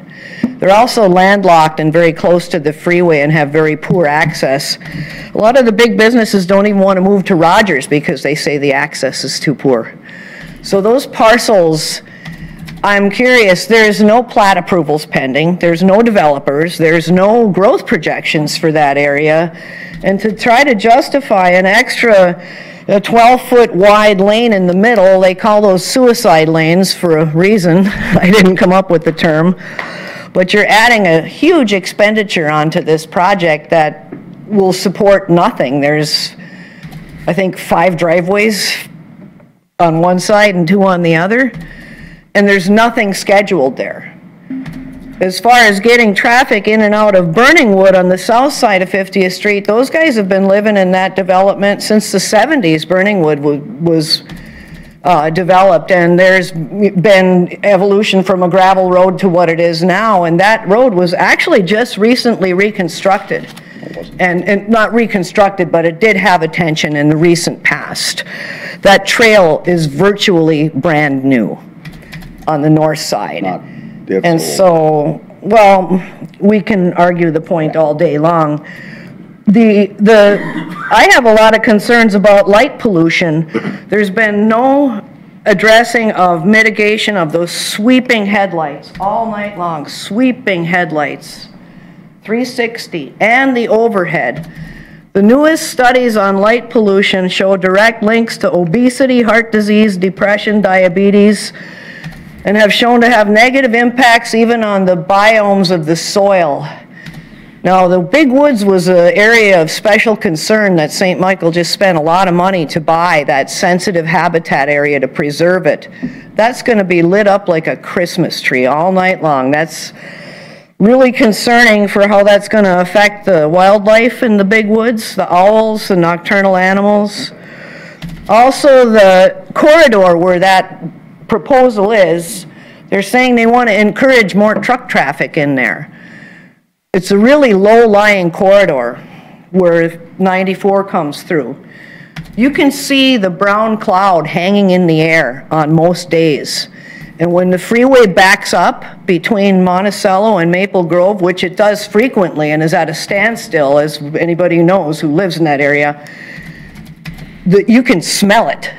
K: They're also landlocked and very close to the freeway and have very poor access. A lot of the big businesses don't even want to move to Rogers because they say the access is too poor. So those parcels, I'm curious, there's no plat approvals pending, there's no developers, there's no growth projections for that area, and to try to justify an extra 12-foot wide lane in the middle, they call those suicide lanes for a reason. I didn't come up with the term. But you're adding a huge expenditure onto this project that will support nothing. There's, I think, 5 driveways on one side and 2 on the other, and there's nothing scheduled there. As far as getting traffic in and out of Burningwood on the south side of 50th Street, those guys have been living in that development since the 70s. Burningwood was developed, and there's been evolution from a gravel road to what it is now, and that road was actually just recently reconstructed. And not reconstructed, but it did have attention in the recent past. That trail is virtually brand new on the north side. And so, well, we can argue the point all day long. I have a lot of concerns about light pollution. There's been no addressing of mitigation of those sweeping headlights all night long, sweeping headlights. 360, and the overhead. The newest studies on light pollution show direct links to obesity, heart disease, depression, diabetes, and have shown to have negative impacts even on the biomes of the soil. Now, the Big Woods was an area of special concern that St. Michael just spent a lot of money to buy, that sensitive habitat area to preserve it. That's going to be lit up like a Christmas tree all night long. That's really concerning for how that's going to affect the wildlife in the Big Woods, the owls, the nocturnal animals. Also, the corridor where that proposal is, they're saying they want to encourage more truck traffic in there. It's a really low-lying corridor where 94 comes through. You can see the brown cloud hanging in the air on most days. And when the freeway backs up between Monticello and Maple Grove, which it does frequently and is at a standstill, as anybody knows who lives in that area, you can smell it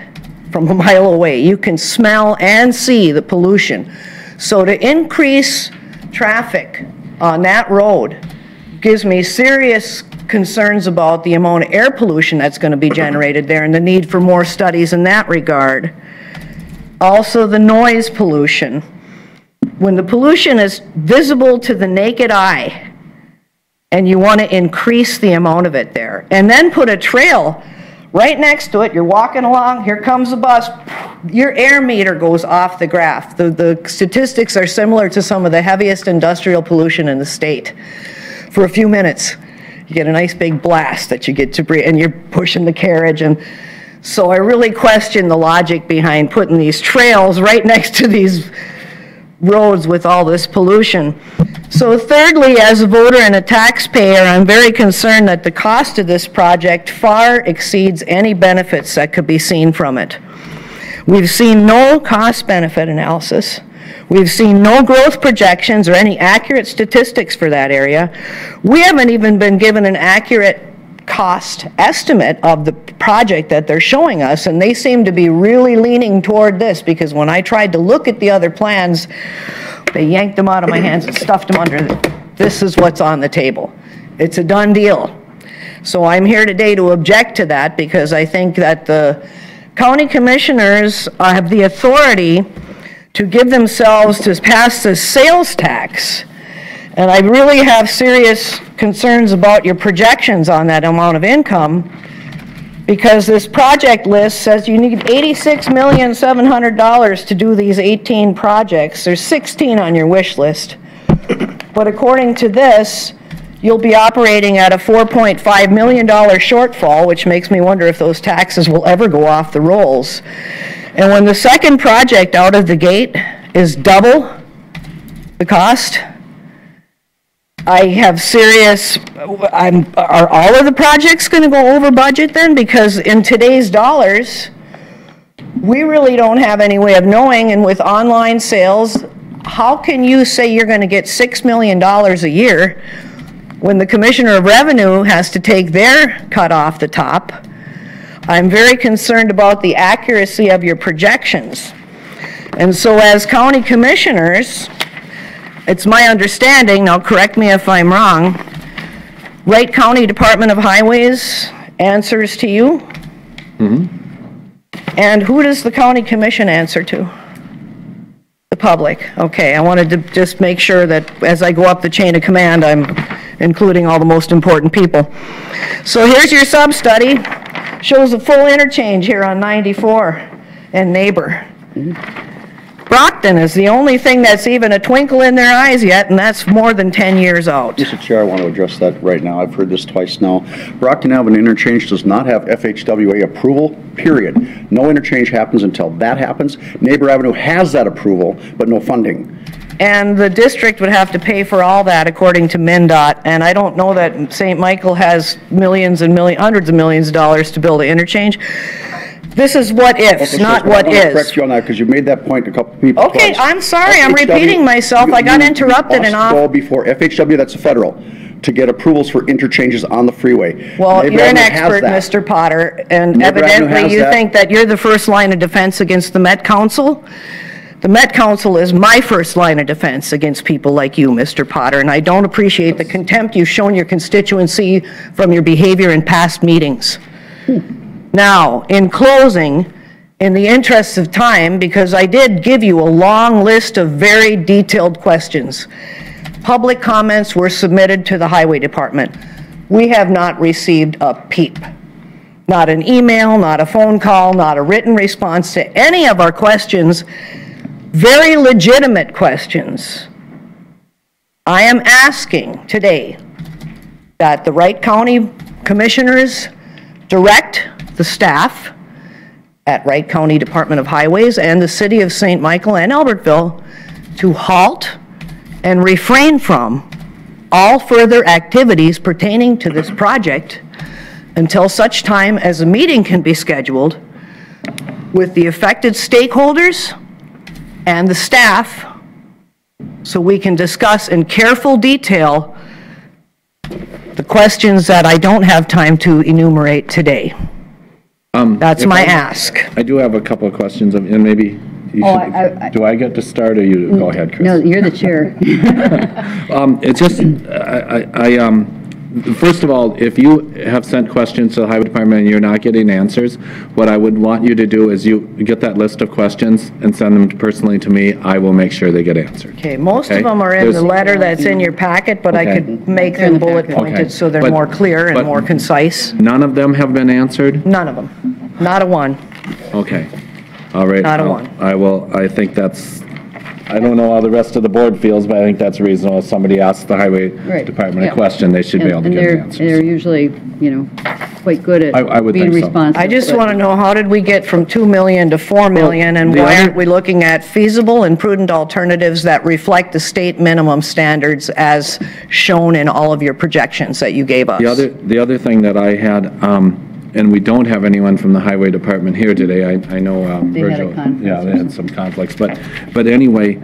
K: from a mile away. You can smell and see the pollution. So to increase traffic on that road gives me serious concerns about the amount of air pollution that's going to be generated there and the need for more studies in that regard. Also, the noise pollution. When the pollution is visible to the naked eye and you want to increase the amount of it there, and then put a trail right next to it, you're walking along, here comes a bus, your air meter goes off the graph. The statistics are similar to some of the heaviest industrial pollution in the state. For a few minutes, you get a nice big blast that you get to breathe, and you're pushing the carriage. And so I really question the logic behind putting these trails right next to these roads with all this pollution. So thirdly, as a voter and a taxpayer, I'm very concerned that the cost of this project far exceeds any benefits that could be seen from it. We've seen no cost-benefit analysis. We've seen no growth projections or any accurate statistics for that area. We haven't even been given an accurate cost estimate of the project that they're showing us, and they seem to be really leaning toward this, because when I tried to look at the other plans, they yanked them out of my hands and stuffed them under. This is what's on the table. It's a done deal. So I'm here today to object to that, because I think that the county commissioners have the authority to give themselves to pass the sales tax. And I really have serious concerns about your projections on that amount of income, because this project list says you need $86,700,000 to do these 18 projects. There's 16 on your wish list. But according to this, you'll be operating at a $4.5 million shortfall, which makes me wonder if those taxes will ever go off the rolls. And when the second project out of the gate is double the cost, I have serious, are all of the projects going to go over budget then? Because in today's dollars, we really don't have any way of knowing, and with online sales, how can you say you're going to get $6 million a year when the Commissioner of Revenue has to take their cut off the top? I'm very concerned about the accuracy of your projections. And so as county commissioners, it's my understanding, now correct me if I'm wrong, Wright County Department of Highways answers to you? Mm-hmm. And who does the county commission answer to? The public. Okay, I wanted to just make sure that as I go up the chain of command, I'm including all the most important people. So here's your sub-study. Shows a full interchange here on 94 and Neighbor. Brockton is the only thing that's even a twinkle in their eyes yet, and that's more than 10 years out.
I: Mr. Chair, I want to address that right now. I've heard this twice now. Brockton Avenue interchange does not have FHWA approval, period. No interchange happens until that happens. Neighbor Avenue has that approval, but no funding.
K: And the district would have to pay for all that according to MnDOT, and I don't know that St. Michael has millions and hundreds of millions of dollars to build an interchange. This is what ifs, not what is.
I: I want to correct you on that, because you made that point to a couple people.
K: Okay, I'm sorry, I'm repeating myself. I got interrupted and off.
I: Go before FHW, that's federal, to get approvals for interchanges on the freeway.
K: Well, you're an expert, Mr. Potter, and evidently you think that you're the first line of defense against the Met Council. The Met Council is my first line of defense against people like you, Mr. Potter, and I don't appreciate the contempt you've shown your constituency from your behavior in past meetings. Now, in closing, in the interest of time, because I did give you a long list of very detailed questions, public comments were submitted to the Highway Department. We have not received a peep. Not an email, not a phone call, not a written response to any of our questions. Very legitimate questions. I am asking today that the Wright County Commissioners direct the staff at Wright County Department of Highways and the City of St. Michael and Albertville to halt and refrain from all further activities pertaining to this project until such time as a meeting can be scheduled with the affected stakeholders and the staff so we can discuss in careful detail the questions that I don't have time to enumerate today. That's my ask.
G: I do have a couple of questions, and maybe you should, do I get to start, or you go ahead, Chris?
C: No, you're the chair.
G: It's just, first of all, if you have sent questions to the Highway Department and you're not getting answers, what I would want you to do is you get that list of questions and send them personally to me. I will make sure they get answered.
K: Okay, most of them are in the letter that's in your packet, but I could make them bullet pointed so they're more clear and more concise.
G: None of them have been answered?
K: None of them. Not a one.
G: Okay. All right.
K: Not a one.
G: I think that's, I don't know how the rest of the board feels, but I think that's reasonable. If somebody asks the Highway Department a question, they should be able to get the answers.
C: They're usually, quite good at being responsive.
K: I just want to know, how did we get from 2 million to 4 million, and why aren't we looking at feasible and prudent alternatives that reflect the state minimum standards as shown in all of your projections that you gave us?
G: The other thing that I had, and we don't have anyone from the Highway Department here today. I know Virgil. Yeah, they had some conflicts, but anyway,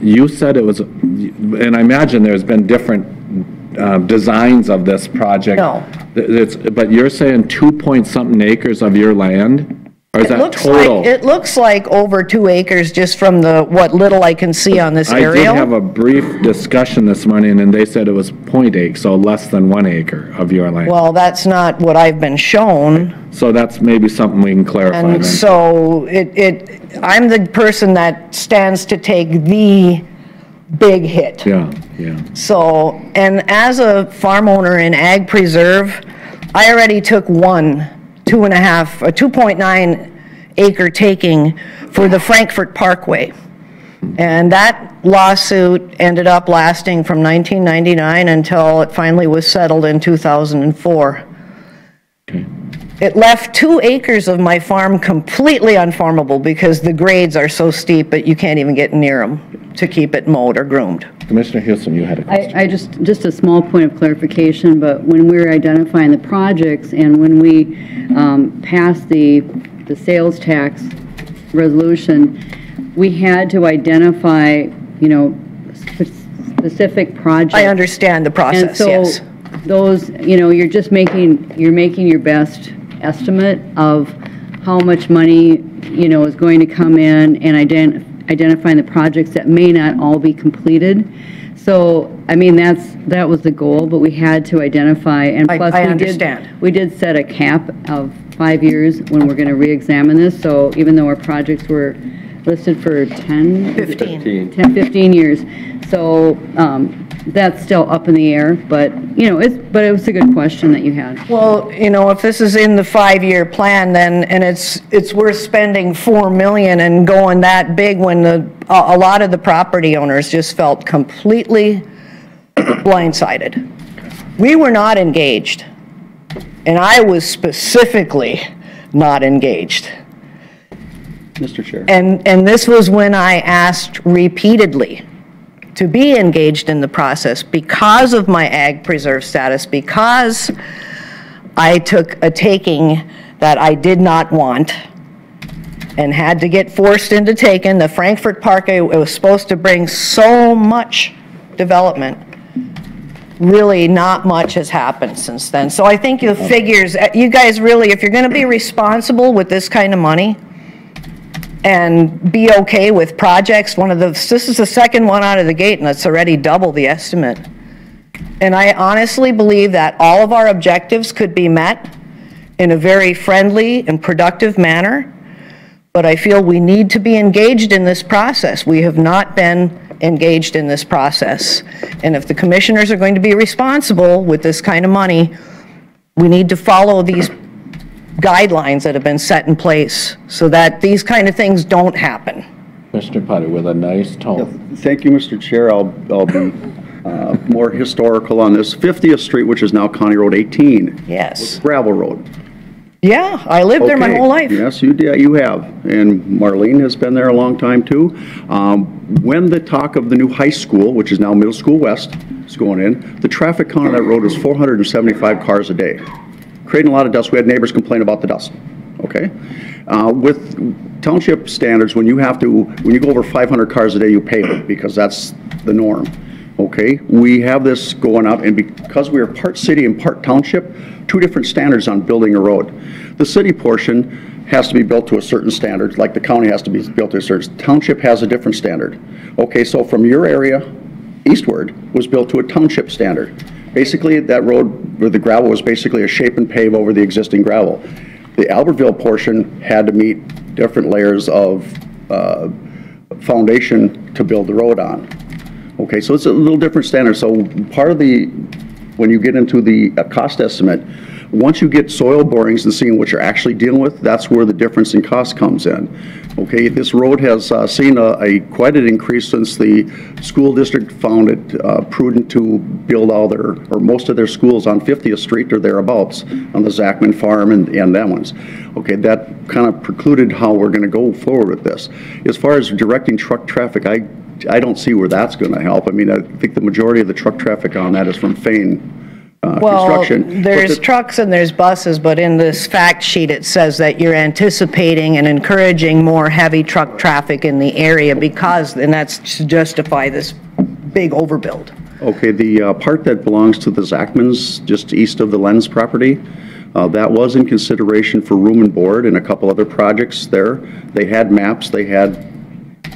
G: you said it was, and I imagine there's been different designs of this project.
K: No.
G: But you're saying 2-point-something acres of your land? Or is that total?
K: It looks like over 2 acres just from what little I can see on this aerial.
G: I did have a brief discussion this morning, and they said it was 0.8, so less than 1 acre of your land.
K: Well, that's not what I've been shown.
G: So that's maybe something we can clarify then.
K: And so I'm the person that stands to take the big hit.
G: Yeah.
K: So, and as a farm owner in Ag Preserve, I already took 2.9 acre taking for the Frankfurt Parkway. And that lawsuit ended up lasting from 1999 until it finally was settled in 2004.
G: Okay.
K: It left 2 acres of my farm completely unfarmable because the grades are so steep that you can't even get near them to keep it mowed or groomed.
G: Commissioner Houston, you had a question.
C: I just a small point of clarification, but when we were identifying the projects and when we passed the sales tax resolution, we had to identify, specific projects.
K: I understand the process, yes.
C: And so those, you're just making your best estimate of how much money, is going to come in, and identifying the projects that may not all be completed. So, that was the goal, but we had to identify, and plus
K: I understand.
C: We did set a cap of 5 years when we're going to re-examine this. So even though our projects were listed for 15 years, so that's still up in the air. But but it was a good question that you had.
K: Well, if this is in the 5-year plan, then and it's worth spending $4 million and going that big when a lot of the property owners just felt completely blindsided. We were not engaged, and I was specifically not engaged.
B: Mr. Chair.
K: And this was when I asked repeatedly to be engaged in the process because of my Ag Preserve status, because I took a taking that I did not want and had to get forced into taking. The Frankfurt Parkway, it was supposed to bring so much development. Really not much has happened since then. So I think the figures, you guys really, if you're going to be responsible with this kind of money, and be okay with projects. This is the second one out of the gate, and it's already double the estimate. And I honestly believe that all of our objectives could be met in a very friendly and productive manner, but I feel we need to be engaged in this process. We have not been engaged in this process. And if the commissioners are going to be responsible with this kind of money, we need to follow these guidelines that have been set in place so that these kind of things don't happen.
G: Mr. Potter with a nice tone.
I: Thank you, Mr. Chair. I'll be more historical on this. 50th Street, which is now County Road 18.
K: Yes.
I: Was gravel road.
K: Yeah, I lived there my
I: Okay.
K: whole life.
I: Yes, you have. And Marlene has been there a long time, too. When the talk of the new high school, which is now Middle School West, is going in, the traffic count on that road was 475 cars a day, creating a lot of dust. We had neighbors complain about the dust, okay? With township standards, when you go over 500 cars a day, you pave it, because that's the norm, okay? We have this going up, and because we are part city and part township, two different standards on building a road. The city portion has to be built to a certain standard, like the county has to be built to a certain. Township has a different standard. Okay, so from your area eastward was built to a township standard. Basically, that road where the gravel was basically a shape and pave over the existing gravel. The Albertville portion had to meet different layers of foundation to build the road on. Okay, so it's a little different standard. So part of when you get into the cost estimate, once you get soil borings and seeing what you're actually dealing with, that's where the difference in cost comes in. Okay, this road has seen quite an increase since the school district found it prudent to build most of their schools on 50th Street or thereabouts on the Zachman Farm and them ones. Okay, that kind of precluded how we're going to go forward with this. As far as directing truck traffic, I don't see where that's going to help. I mean, I think the majority of the truck traffic on that is from Fane construction.
K: Well, there's trucks and there's buses, but in this fact sheet, it says that you're anticipating and encouraging more heavy truck traffic in the area and that's to justify this big overbuild.
I: Okay, the part that belongs to the Zachmans, just east of the Lenz property, that was in consideration for room and board and a couple other projects there. They had maps, they had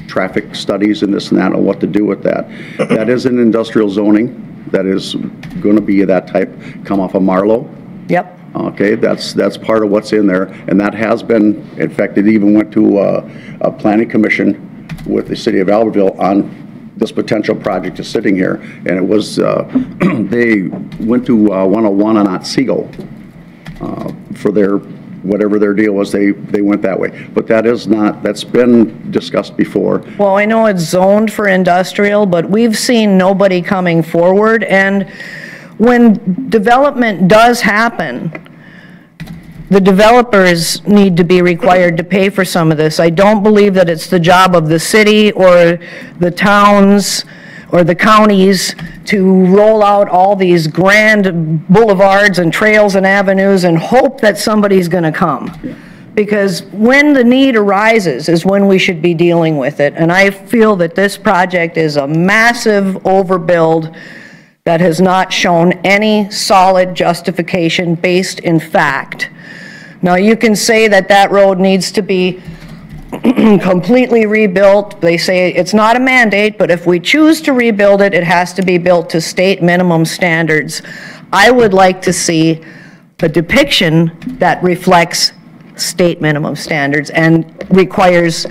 I: traffic studies and this and that on what to do with that. That is in industrial zoning. That is going to be that type, come off of Marlowe.
K: Yep.
I: Okay, that's part of what's in there, and that has been, in fact, it even went to a planning commission with the city of Albertville on this potential project is sitting here, and it was, they went to 101 on Otsego for their, whatever their deal was, they went that way. But that's been discussed before.
K: Well, I know it's zoned for industrial, but we've seen nobody coming forward, and when development does happen, the developers need to be required to pay for some of this. I don't believe that it's the job of the city or the towns or the counties to roll out all these grand boulevards and trails and avenues and hope that somebody's going to come. Because when the need arises is when we should be dealing with it. And I feel that this project is a massive overbuild that has not shown any solid justification based in fact. Now, you can say that that road needs to be completely rebuilt. They say it's not a mandate, but if we choose to rebuild it, it has to be built to state minimum standards. I would like to see a depiction that reflects state minimum standards and requires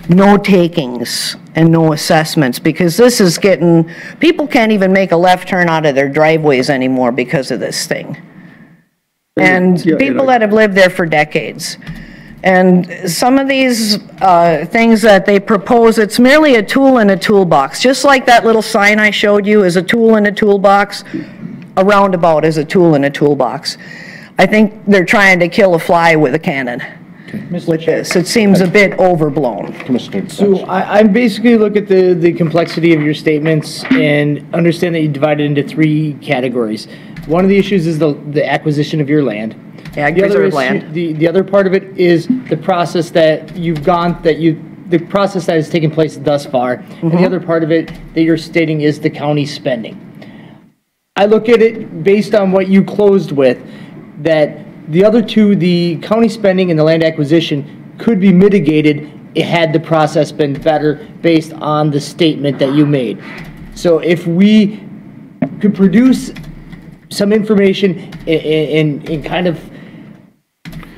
K: no takings and no assessments, because this is getting, people can't even make a left turn out of their driveways anymore because of this thing. And people that have lived there for decades. And some of these things that they propose, it's merely a tool in a toolbox. Just like that little sign I showed you is a tool in a toolbox, a roundabout is a tool in a toolbox. I think they're trying to kill a fly with a cannon with this. It seems a bit overblown.
D: So I basically look at the complexity of your statements and understand that you divide it into three categories. One of the issues is the acquisition of your land.
K: Ag preserved land.
D: The other part of it is the process that you've gone, the process that has taken place thus far. And the other part of it that you're stating is the county spending. I look at it based on what you closed with, that the other two, the county spending and the land acquisition, could be mitigated had the process been better based on the statement that you made. So if we could produce some information and kind of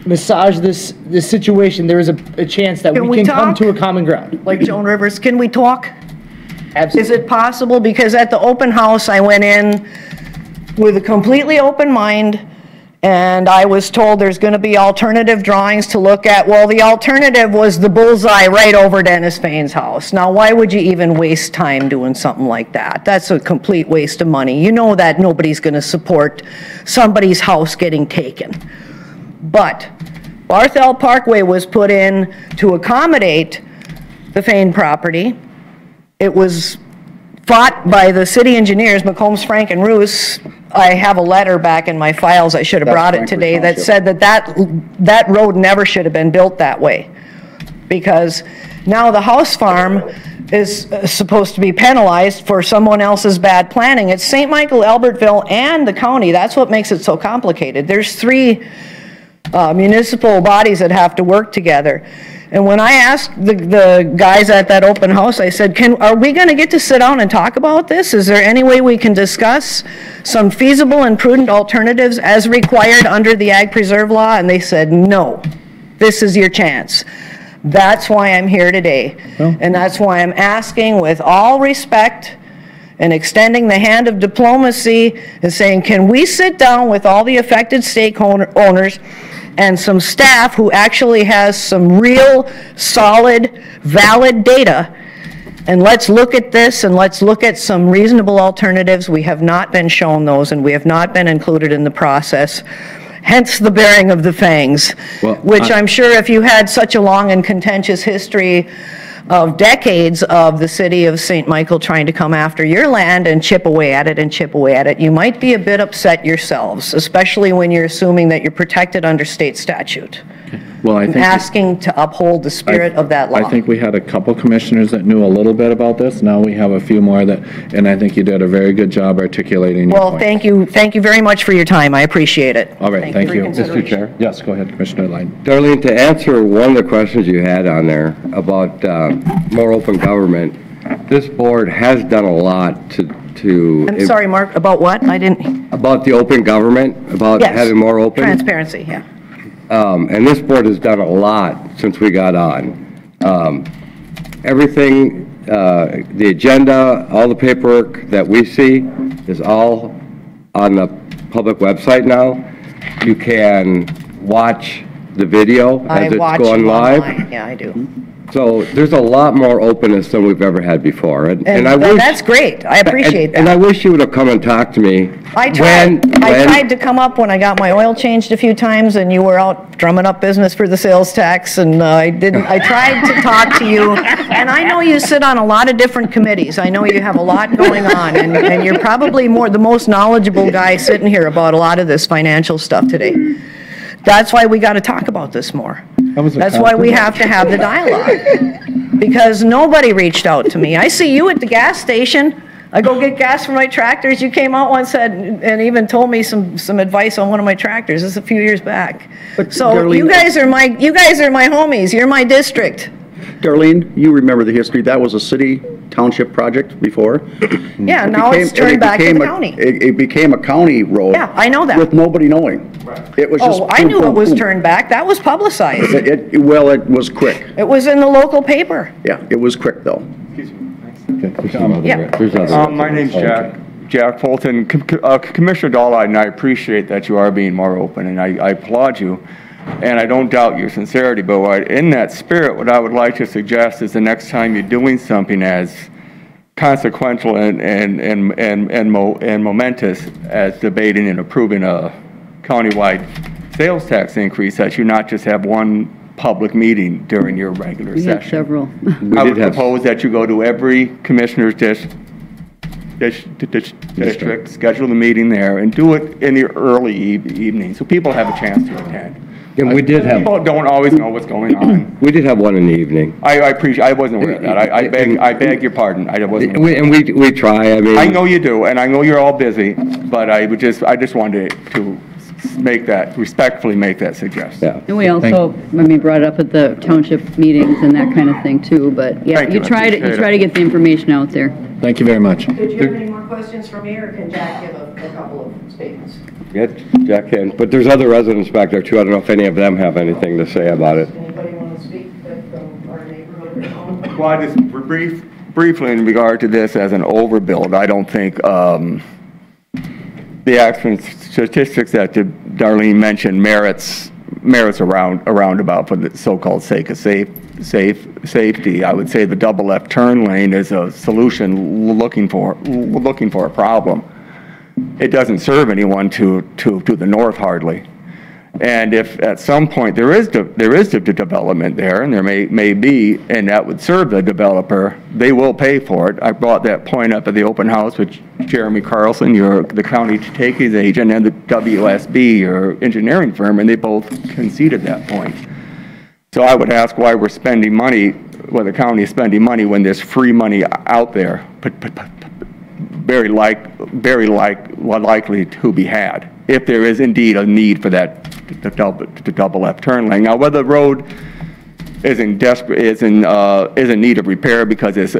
D: massage this situation, there is a chance that
K: Can
D: we
K: we
D: can come
K: talk?
D: to a common ground.
K: Like Joan Rivers, can we talk?
D: Absolutely.
K: Is it possible? Because at the open house, I went in with a completely open mind, and I was told there's going to be alternative drawings to look at. Well, the alternative was the bullseye right over Dennis Fain's house. Now, why would you even waste time doing something like that? That's a complete waste of money. You know that nobody's going to support somebody's house getting taken. But Barthel Parkway was put in to accommodate the Fain property. It was fought by the city engineers, McCombs, Frank, and Roos. I have a letter back in my files, I should have brought it today, that said that road never should have been built that way. Because now the house farm is supposed to be penalized for someone else's bad planning. It's St. Michael, Albertville, and the county. That's what makes it so complicated. There's 3 municipal bodies that have to work together. And when I asked the guys at that open house, I said, are we going to get to sit down and talk about this? Is there any way we can discuss some feasible and prudent alternatives as required under the Ag Preserve Law? And they said, no, this is your chance. That's why I'm here today. And that's why I'm asking with all respect and extending the hand of diplomacy and saying, can we sit down with all the affected stakeholders and some staff who actually has some real, solid, valid data, and let's look at this and let's look at some reasonable alternatives. We have not been shown those, and we have not been included in the process. Hence the bearing of the fangs, which I'm sure if you had such a long and contentious history of decades of the city of St. Michael trying to come after your land and chip away at it and chip away at it, you might be a bit upset yourselves, especially when you're assuming that you're protected under state statute.
G: Well, I think
K: asking to uphold the spirit of that law.
G: I think we had a couple commissioners that knew a little bit about this. Now we have a few more that, and I think you did a very good job articulating your point.
K: Thank you very much for your time. I appreciate it.
G: All right, thank you.
A: Mr. Chair?
G: Yes, go ahead, Commissioner Line.
A: Darlene, to answer one of the questions you had on there about more open government, this board has done a lot to...
K: I'm sorry, Mark, about what? I didn't...
A: About the open government, about having more open?
K: Transparency, yeah.
A: And this board has done a lot since we got on. Everything, the agenda, all the paperwork that we see is all on the public website now. You can watch the video as it's going live.
K: Online. Yeah, I do.
A: So there's a lot more openness than we've ever had before. And I wish,
K: that's great. I appreciate that.
A: And I wish you would have come and talked to me.
K: I tried to come up when I got my oil changed a few times, and you were out drumming up business for the sales tax, and I tried to talk to you, and I know you sit on a lot of different committees. I know you have a lot going on, and you're probably the most knowledgeable guy sitting here about a lot of this financial stuff today. That's why we got to talk about this more. That's why we have to have the dialogue. Because nobody reached out to me. I see you at the gas station. I go get gas for my tractors. You came out once and even told me some advice on one of my tractors. This is a few years back. So Darlene, you guys are my homies. You're my district.
I: Darlene, you remember the history. That was a city township project before.
K: Yeah, now it's turned back to the county.
I: It became a county road.
K: Yeah, I know that.
I: With nobody knowing. It was just.
K: I knew it was turned back. That was publicized.
I: Well, it was quick.
K: It was in the local paper.
I: Yeah, it was quick though.
M: My name's Jack Fulton. Commissioner Dahlheide, and I appreciate that you are being more open, and I applaud you. And I don't doubt your sincerity, but in that spirit, what I would like to suggest is the next time you're doing something as consequential and momentous as debating and approving a countywide sales tax increase, that you not just have one public meeting during your regular session.
C: We have several.
M: I would propose that you go to every commissioner's district, schedule the meeting there, and do it in the early evening so people have a chance to attend.
A: And we did have.
M: People don't always know what's going on.
A: We did have one in the evening.
M: I appreciate. I wasn't aware of that. I beg your pardon. I wasn't.
A: We try. I mean.
M: I know you do, and I know you're all busy, but I just wanted to respectfully make that suggestion.
A: Yeah.
C: And we also, brought it up at the township meetings and that kind of thing too, but yeah,
M: Thank you,
C: you try
M: I appreciate
C: to
M: it.
C: get the information out there.
G: Thank you very much.
K: Did you have any more questions for me, or can Jack give a couple of statements?
A: Get Jack in, but there's other residents back there too. I don't know if any of them have anything to say about it.
K: Anybody want to speak from our neighborhood or home?
M: Well, I just briefly in regard to this as an overbuild, I don't think the accident statistics that Darlene mentioned merits a roundabout for the so-called sake of safety. I would say the double left turn lane is a solution looking for a problem. It doesn't serve anyone to the north hardly. And if at some point there is the development there, and there may be, and that would serve the developer, they will pay for it. I brought that point up at the open house with Jeremy Carlson, the county takings agent, and the WSB, your engineering firm, and they both conceded that point. So I would ask why we're spending money, why the county is spending money when there's free money out there, very likely to be had, if there is indeed a need for that double left turn lane. Now, whether the road is in need of repair because the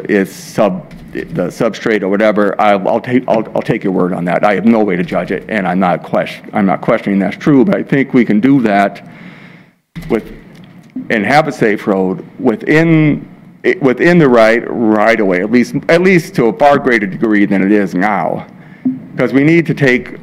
M: substrate or whatever, I'll take your word on that. I have no way to judge it, and I'm not questioning that's true, but I think we can do that and have a safe road within the right of way, at least to a far greater degree than it is now. Because we need to take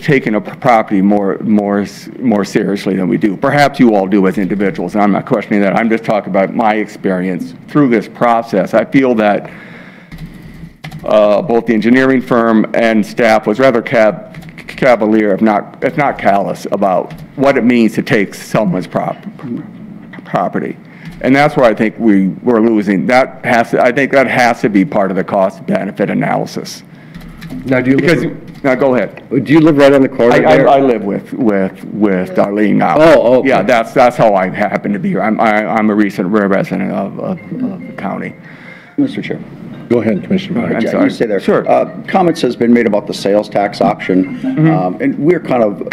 M: taking a property more seriously than we do. Perhaps you all do as individuals, and I'm not questioning that. I'm just talking about my experience through this process. I feel that both the engineering firm and staff was rather cavalier, if not callous, about what it means to take someone's property. And that's where I think we're losing. I think that has to be part of the cost-benefit analysis.
A: Now,
M: Now, go ahead.
A: Do you live right on the corner there?
M: I live with Darlene now.
A: Oh, okay.
M: Yeah, that's how I happen to be here. I'm a recent resident of the county.
I: Mr. Chair.
G: Go ahead, Commissioner Meyer.
M: I'm
I: Jack,
M: sorry.
I: you stay there.
M: Sure.
I: Comments has been made about the sales tax option, and we're kind of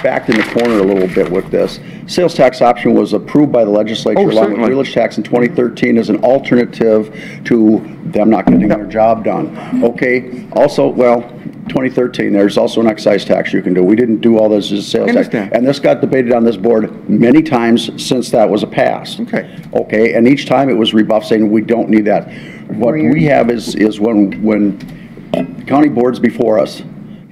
I: backed in the corner a little bit with this. Sales tax option was approved by the legislature along with
M: certainly.
I: village tax in 2013 as an alternative to them not getting their job done. Okay, also, well, 2013, there's also an excise tax you can do. We didn't do all this as a sales tax.
M: understand.
I: And this got debated on this board many times since that was passed.
M: Okay.
I: Okay, and each time it was rebuffed saying we don't need that. What we have is when county boards before us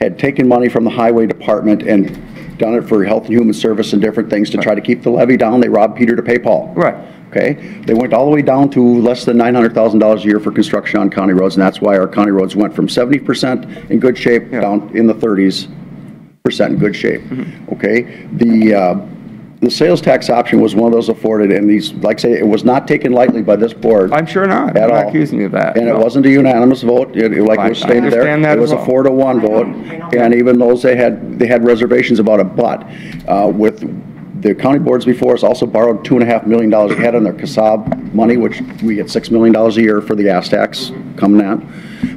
I: had taken money from the highway department and done it for health and human service and different things to try to keep the levy down, they robbed Peter to pay Paul.
M: Right.
I: Okay, they went all the way down to less than $900,000 a year for construction on county roads, and that's why our county roads went from 70% in good shape down in the 30s% in good shape. Okay, the sales tax option was one of those afforded, and these, like I say, it was not taken lightly by this board.
M: I'm sure not.
I: At
M: I'm not
I: all.
M: accusing you of that.
I: And
M: no.
I: it wasn't a unanimous vote, like
M: I
I: was stated there.
M: understand that
I: It was
M: as
I: a
M: well.
I: 4-to-1 vote, and even those they had reservations about it, but with the county boards before us also borrowed $2.5 million ahead on their CASAB money, which we get $6 million a year for the gas tax coming out.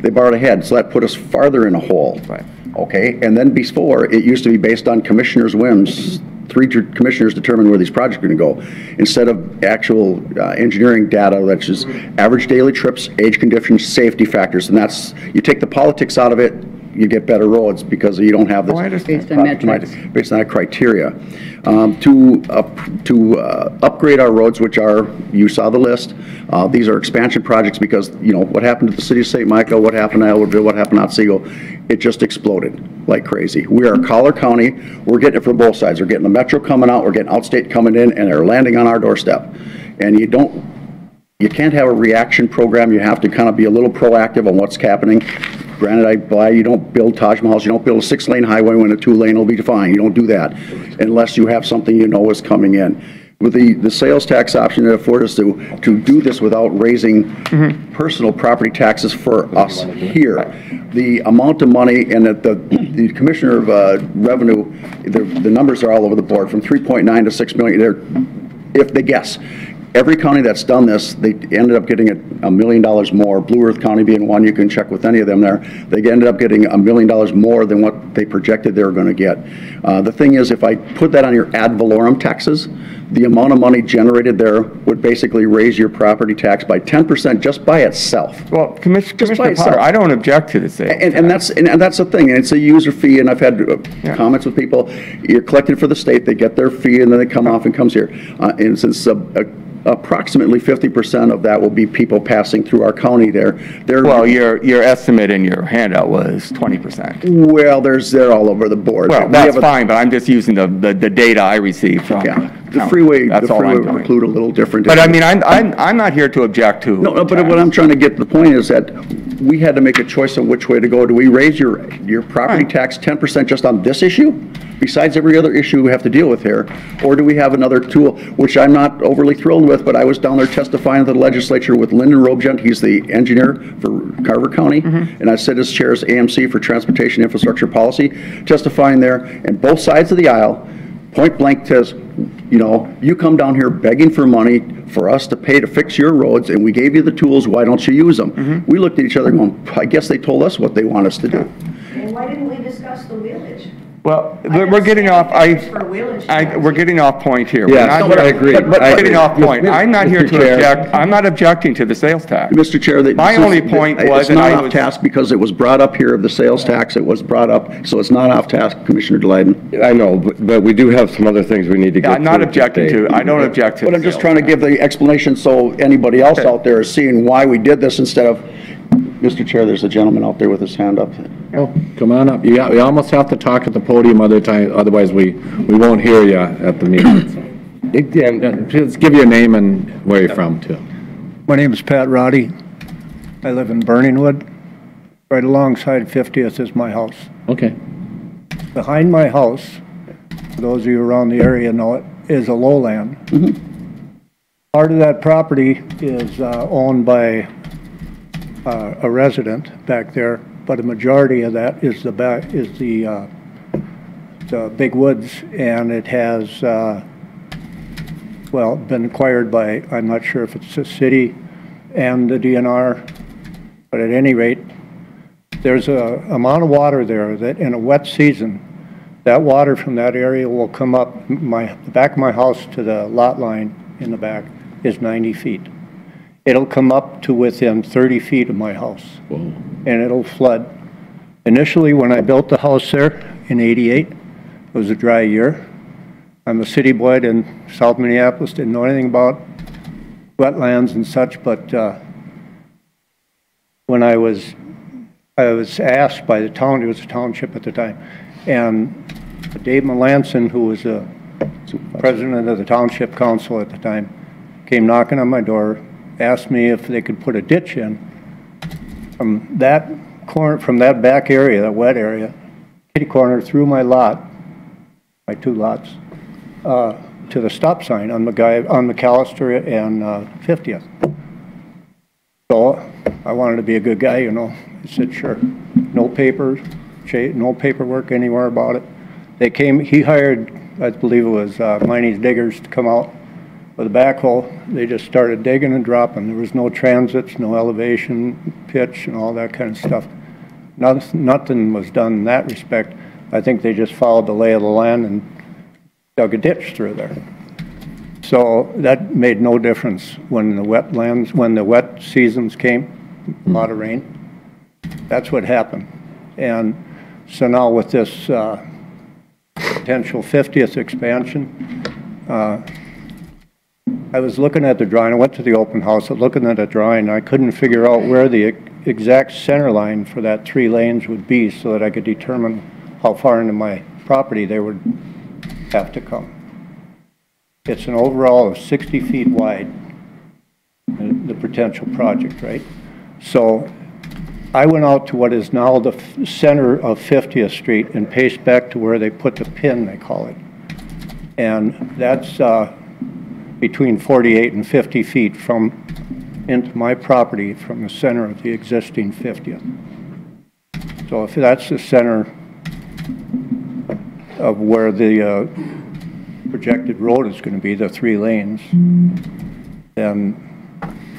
I: They borrowed ahead, so that put us farther in a hole.
M: Right.
I: Okay, and then before, it used to be based on commissioners' whims. 3 commissioners determine where these projects are going to go, instead of actual engineering data, that's just average daily trips, age conditions, safety factors, and that's, you take the politics out of it, you get better roads because you don't have this.
C: Based on metrics.
I: Based on that criteria. To upgrade our roads, which are, you saw the list, these are expansion projects because, what happened to the city of St. Michael, what happened to Albertville, what happened to Otsego, it just exploded like crazy. We are Collar County, we're getting it from both sides. We're getting the metro coming out, we're getting outstate coming in, and they're landing on our doorstep. And you can't have a reaction program, you have to kind of be a little proactive on what's happening. Granted, you don't build Taj Mahals, you don't build a 6-lane highway when a 2-lane will be fine. You don't do that unless you have something you know is coming in. With the sales tax option, it affords us to do this without raising personal property taxes for us here. The amount of money, and the Commissioner of Revenue, the numbers are all over the board, from 3.9 to 6 million, if they guess. Every county that's done this, they ended up getting $1 million more. Blue Earth County being one, you can check with any of them there. They ended up getting $1 million more than what they projected they were going to get. The thing is, if I put that on your ad valorem taxes, the amount of money generated there would basically raise your property tax by 10% just by itself.
M: Well, Commissioner Potter, I don't object to the sales tax.
I: And that's the thing, and it's a user fee, and I've had comments with people. You're collected for the state, they get their fee, and then they come off and comes here. And since approximately 50% of that will be people passing through our county there.
M: Well, your estimate in your handout was 20%.
I: Well, they're all over the board.
M: Well, that's fine, but I'm just using the data I received from.
I: The freeway would include a little different.
M: But I mean, I'm not here to object to.
I: No, but what I'm trying to get to the point is that we had to make a choice of which way to go. Do we raise your property tax 10% just on this issue, besides every other issue we have to deal with here? Or do we have another tool, which I'm not overly thrilled with, but I was down there testifying to the legislature with Lyndon Robgent. He's the engineer for Carver County, and I sit as chair as AMC for Transportation Infrastructure Policy, testifying there, and both sides of the aisle, point blank says, you know, you come down here begging for money for us to pay to fix your roads, and we gave you the tools, why don't you use them? We looked at each other going, I guess they told us what they want us to do.
K: And why didn't we discuss the wheelage?
M: Well, we're getting off, we're getting off point here.
A: Yeah, I agree.
M: We're getting off point. I'm not here to object, I'm not objecting to the sales tax.
I: Mr. Chair,
M: my only point was
I: that it's not off task because it was brought up here of the sales tax. It was brought up, so it's not off task, Commissioner Delyden.
A: I know, but we do have some other things we need to get to.
M: I'm not objecting to, I don't object to.
I: But I'm just trying to give the explanation so anybody else out there is seeing why we did this instead of, Mr. Chair, there's a gentleman out there with his hand up.
G: Oh, come on up. You almost have to talk at the podium other time, otherwise we won't hear you at the meeting. Just give your name and where you're from, too.
N: My name is Pat Roddy. I live in Burningwood. Right alongside 50th is my house.
G: Okay.
N: Behind my house, for those of you around the area know it, is a lowland. Part of that property is owned by a resident back there, but a majority of that is the big woods, and it has well been acquired by, I'm not sure if it's the city and the DNR, but at any rate, there's a amount of water there that in a wet season, that water from that area will come up. The back of my house to the lot line in the back is 90 feet. It'll come up to within 30 feet of my house.
G: Whoa.
N: And it'll flood. Initially, when I built the house there in '88, it was a dry year. I'm a city boy in South Minneapolis, didn't know anything about wetlands and such, but when I was asked by the town, it was a township at the time, and Dave Melanson, who was the president of the township council at the time, came knocking on my door, asked me if they could put a ditch in from that corner, from that back area, that wet area, kitty corner through my lot, my two lots, to the stop sign on McAllister and 50th. So I wanted to be a good guy, you know. I said, sure. No paperwork anywhere about it. They came, he hired, I believe it was Miney's diggers to come out with a backhoe. They just started digging and dropping. There was no transits, no elevation, pitch, and all that kind of stuff. Nothing was done in that respect. I think they just followed the lay of the land and dug a ditch through there. So that made no difference when the wet seasons came, a lot of rain. That's what happened. And so now with this potential 50th expansion, I was looking at the drawing. I went to the open house, looking at the drawing. I couldn't figure out where the exact center line for that 3 lanes would be so that I could determine how far into my property they would have to come. It's an overall of 60 feet wide, the potential project, right? So I went out to what is now the center of 50th Street and paced back to where they put the pin, they call it. And that's between 48 and 50 feet into my property from the center of the existing 50th. So if that's the center of where the projected road is going to be, the 3 lanes, And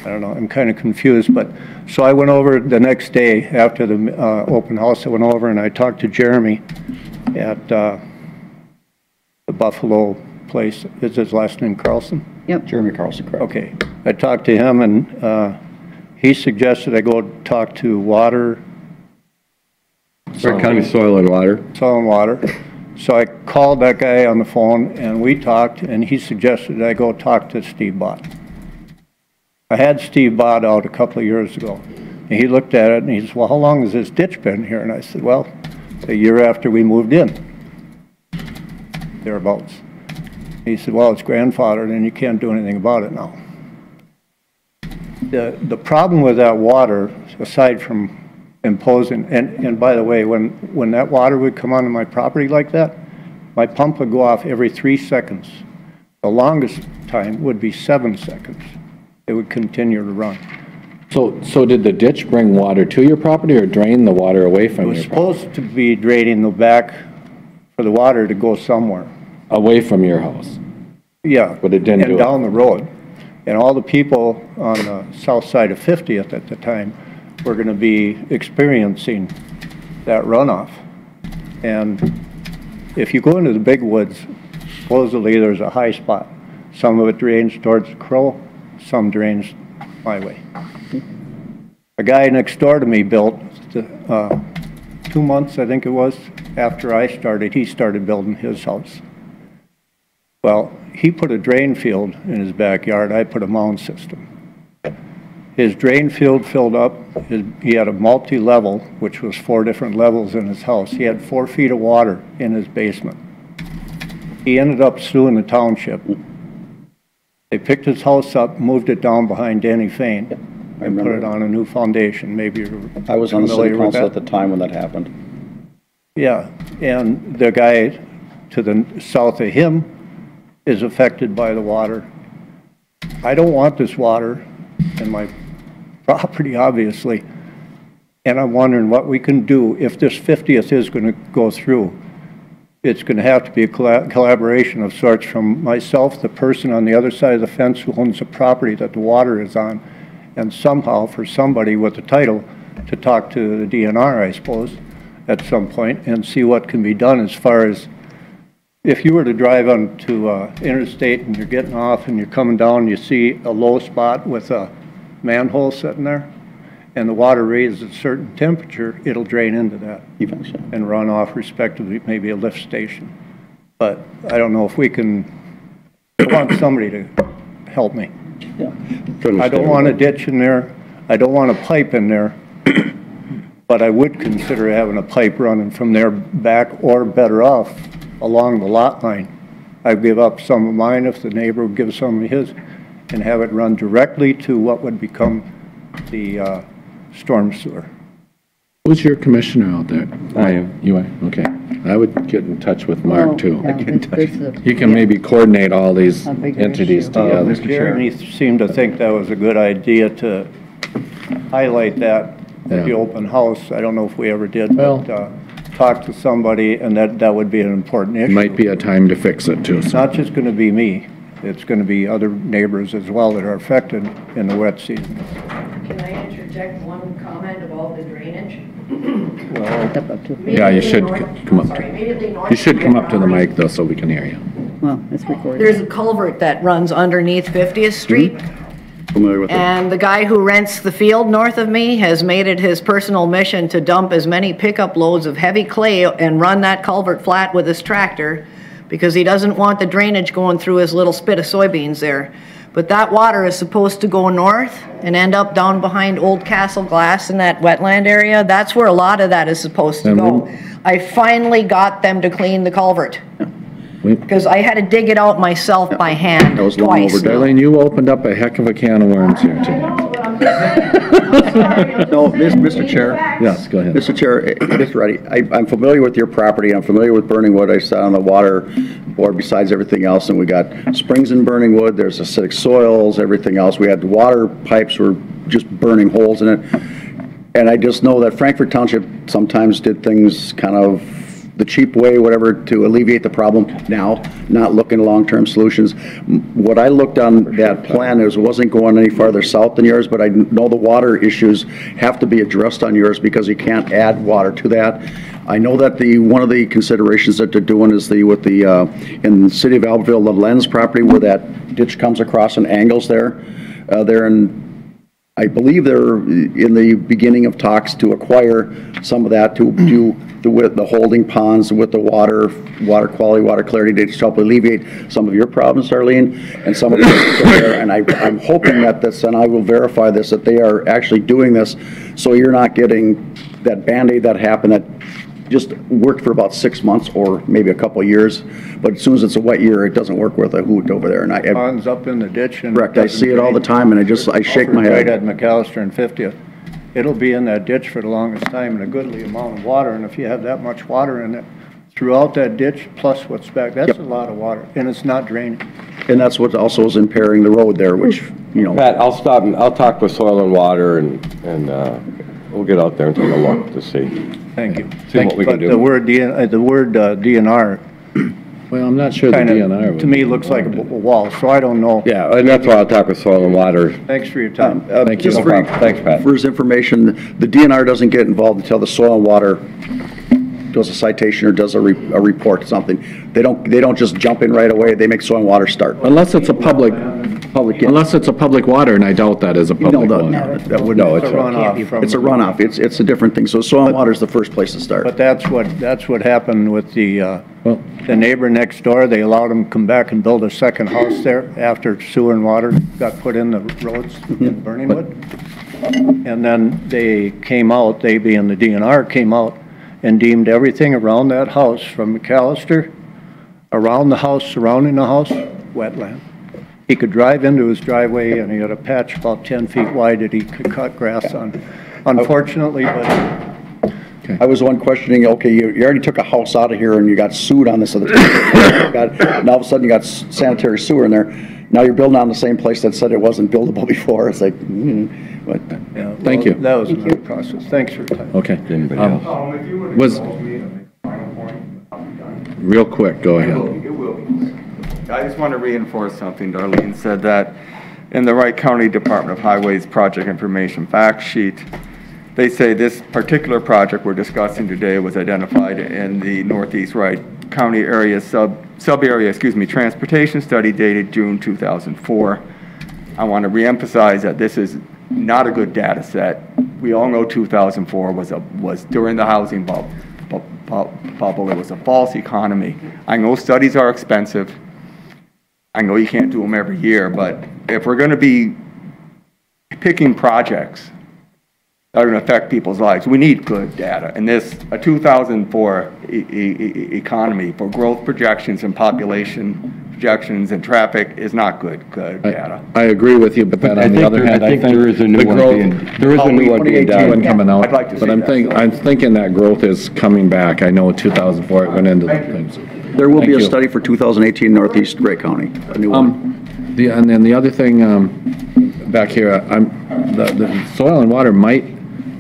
N: I don't know, I'm kind of confused, but, so I went over the next day after the open house, I went over and I talked to Jeremy at the Buffalo place. Is his last name Carlson?
C: Yep.
I: Jeremy Carlson, correct.
N: Okay. I talked to him and he suggested I go talk to Water.
A: Wright County Soil and Water.
N: Soil and Water. So I called that guy on the phone and we talked and he suggested I go talk to Steve Bott. I had Steve Bott out a couple of years ago and he looked at it and he said, well, how long has this ditch been here? And I said, well, a year after we moved in, thereabouts. He said, well, it's grandfathered and you can't do anything about it now. The problem with that water, aside from imposing, and by the way, when that water would come onto my property like that, my pump would go off every 3 seconds. The longest time would be 7 seconds. It would continue to run.
G: So did the ditch bring water to your property or drain the water away from
N: It was
G: your property?
N: supposed to be draining the back for the water to go somewhere.
G: Away from your house?
N: Yeah.
G: But it didn't do
N: And
G: it.
N: down the road. And all the people on the south side of 50th at the time were going to be experiencing that runoff. And if you go into the big woods, supposedly there's a high spot. Some of it drains towards the Crow, some drains my way. A guy next door to me built, 2 months I think it was, after I started, he started building his house. Well, he put a drain field in his backyard, I put a mound system. His drain field filled up, he had a multi-level, which was 4 different levels in his house. He had 4 feet of water in his basement. He ended up suing the township. They picked his house up, moved it down behind Danny Fain, and put it on a new foundation. Maybe you're
I: I was on the city
N: familiar with
I: council
N: that.
I: at the time when that happened.
N: Yeah, and the guy to the south of him is affected by the water. I don't want this water in my property, obviously, and I'm wondering what we can do if this 50th is going to go through. It's going to have to be a collaboration of sorts from myself, the person on the other side of the fence who owns the property that the water is on, and somehow for somebody with the title to talk to the DNR, I suppose, at some point and see what can be done as far as if you were to drive onto interstate and you're getting off and you're coming down and you see a low spot with a manhole sitting there and the water raises a certain temperature, it'll drain into that and run off respectively, maybe a lift station. But I don't know if we can, I want somebody to help me. I don't want a ditch in there. I don't want a pipe in there. But I would consider having a pipe running from there back or better off along the lot line. I'd give up some of mine if the neighbor would give some of his and have it run directly to what would become the storm sewer.
G: Who's your commissioner out there?
A: I am.
G: You are? Okay. I would get in touch with Mark, too.
C: Yeah,
G: He can maybe coordinate all these entities together.
N: Mr. Jeremy seemed to think that was a good idea to highlight that at the open house. I don't know if we ever did, but talk to somebody, and that would be an important issue.
G: Might be a time to fix it, too.
N: It's not just going to be me. It's going to be other neighbors as well that are affected in the wet season.
K: Can I interject one comment about the drainage?
G: Yeah, you should come up to, you should come up to the mic, though, so we can hear you.
C: Well, it's recorded.
K: There's a culvert that runs underneath 50th Street.
I: Familiar with it?
K: And the guy who rents the field north of me has made it his personal mission to dump as many pickup loads of heavy clay and run that culvert flat with his tractor because he doesn't want the drainage going through his little spit of soybeans there. But that water is supposed to go north and end up down behind Old Castle Glass in that wetland area. That's where a lot of that is supposed to go. I finally got them to clean the culvert because I had to dig it out myself by hand twice.
G: Darlene, you opened up a heck of a can of worms here today.
I: No, Mr. Chair.
G: Yes, go ahead.
I: Mr. Chair, Mr. Wright, I'm familiar with your property. I'm familiar with Burningwood. I sat on the water board besides everything else, and we got springs in Burningwood. There's acidic soils, everything else. We had water pipes were just burning holes in it. And I just know that Frankfort Township sometimes did things kind of the cheap way, whatever, to alleviate the problem now, not looking at long-term solutions. What I looked on that plan is wasn't going any farther south than yours, but I know the water issues have to be addressed on yours because you can't add water to that. I know that one of the considerations that they're doing is in the city of Albertville, the Lens property where that ditch comes across and angles there. I believe they're in the beginning of talks to acquire some of that to do with the holding ponds with the water quality, water clarity to help alleviate some of your problems, Darlene, and some of the there. And I'm hoping that this, and I will verify this, that they are actually doing this so you're not getting that Band-Aid that happened that just worked for about 6 months or maybe a couple of years, but as soon as it's a wet year, it doesn't work with a hoot over there. And
N: Ponds up in the ditch. And
I: correct, I see it all the time, and I shake my head.
N: Right at McAllister and 50th. It'll be in that ditch for the longest time and a goodly amount of water, and if you have that much water in it throughout that ditch, plus what's back, that's a lot of water, and it's not draining.
I: And that's what also is impairing the road there, which, you know.
A: Pat, I'll stop, and I'll talk with Soil and Water, and we'll get out there and take a look to see.
N: Thank you.
A: See what we can do.
N: The word DNR.
G: Well, I'm not sure the DNR would.
N: To me, looks like a wall, so I don't know.
A: Yeah, and that's why I'll talk with Soil and Water.
N: Thanks for your time.
A: Thank you.
I: Just
A: Thanks, Pat.
I: For his information, the DNR doesn't get involved until the Soil and Water does a citation or does a report, something. They don't just jump in right away. They make Soil and Water start.
G: Unless it's a unless it's a public water, and I doubt that is a public water.
I: No, it's a runoff. It's a runoff. It's a different thing. So Soil and Water is the first place to start.
N: But that's what happened with the neighbor next door. They allowed him to come back and build a second house there after sewer and water got put in the roads in Burningwood. And then they came out, they being the DNR, came out and deemed everything around that house from McAllister, around the house, surrounding the house, wetland. He could drive into his driveway and he had a patch about 10 feet wide that he could cut grass on. Unfortunately, but
I: I was one questioning, okay, you already took a house out of here and you got sued on this other time. And all of a sudden you got sanitary sewer in there. Now you're building on the same place that said it wasn't buildable before. It's like, but.
N: Yeah, well,
G: Thank you.
N: That was another process. Thanks for your time.
G: Okay. Real quick, go ahead.
M: It will be. I just want to reinforce something Darlene said, that in the Wright County Department of Highways Project Information Fact Sheet, they say this particular project we're discussing today was identified in the Northeast Wright County area sub-area, transportation study dated June 2004. I want to reemphasize that this is not a good data set. We all know 2004 was during the housing bubble. It was a false economy. I know studies are expensive. I know you can't do them every year, but if we're going to be picking projects that are going to affect people's lives, we need good data. And a 2004 economy for growth projections and population projections and traffic is not good data.
G: I agree with you, but then on the other hand, I think
A: there is a new one being done.
G: Coming out.
M: I'd like to see
G: but I'm
M: that.
G: thinking that growth is coming back. I know 2004 it went into the things.
I: There will be a study for 2018 Northeast Wright County, a new one.
G: And then the other thing back here, the soil and water might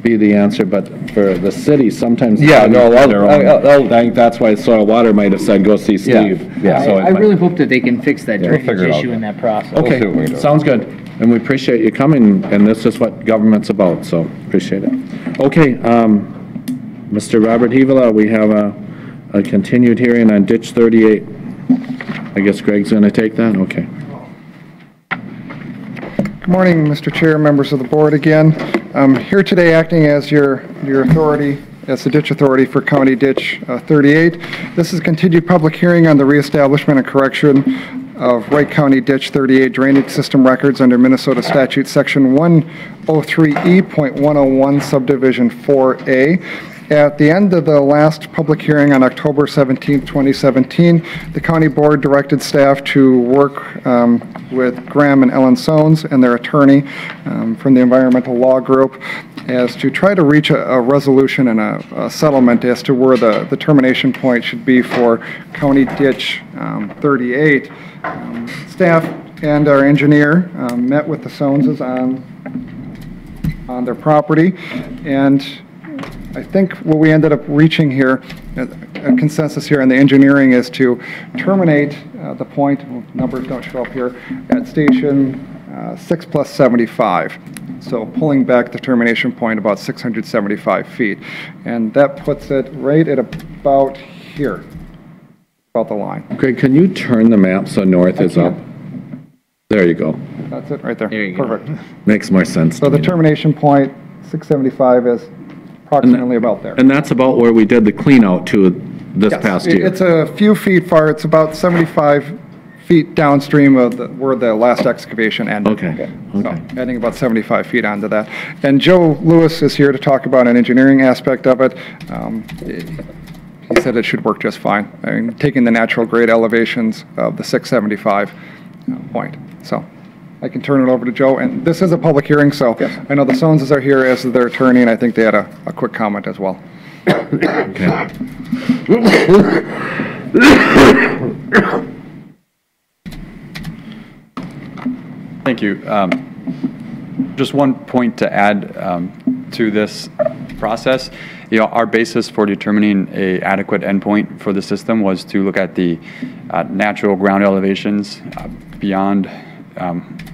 G: be the answer, but for the city, sometimes.
A: Yeah, no,
G: I think that's why soil water might have said, go see Steve.
A: Yeah.
G: So
D: I really hope that they can fix that drainage
A: figure it out.
D: issue in that process.
G: Okay,
A: see what we can do.
G: sounds good. And we appreciate you coming, and this is what government's about, so appreciate it. Okay, Mr. Robert Hevela, we have a continued hearing on ditch 38. I guess Greg's gonna take that, okay.
L: Good morning, Mr. Chair, members of the board again. I'm here today acting as your authority, as the ditch authority for County Ditch 38. This is a continued public hearing on the reestablishment and correction of Wright County Ditch 38 drainage system records under Minnesota Statute Section 103E.101 Subdivision 4A. At the end of the last public hearing on October 17, 2017, the county board directed staff to work with Graham and Ellen Sones and their attorney from the Environmental Law Group as to try to reach a resolution and a settlement as to where the termination point should be for County Ditch 38. Staff and our engineer met with the Soneses on their property, and I think what we ended up reaching here, a consensus here, and the engineering is to terminate the point, numbers don't show up here, at station 6 plus 75. So pulling back the termination point about 675 feet. And that puts it right at about here, about the line.
G: Greg, can you turn the map so north is up? There you go.
L: That's it right there.
H: There you
L: Perfect.
H: go.
G: Makes more sense.
L: So the termination point, 675, is approximately about there.
G: And that's about where we did the clean out to this
L: Yes,
G: past year.
L: It's a few feet far. It's about 75 feet downstream of where the last excavation ended.
G: Okay.
L: So adding about 75 feet onto that. And Joe Lewis is here to talk about an engineering aspect of it. He said it should work just fine. I mean, taking the natural grade elevations of the 675 point. So I can turn it over to Joe. And this is a public hearing, so I know the Soneses are here as their attorney, and I think they had a quick comment as well.
G: Okay.
O: Thank you. Just one point to add to this process. You know, our basis for determining a adequate endpoint for the system was to look at the natural ground elevations beyond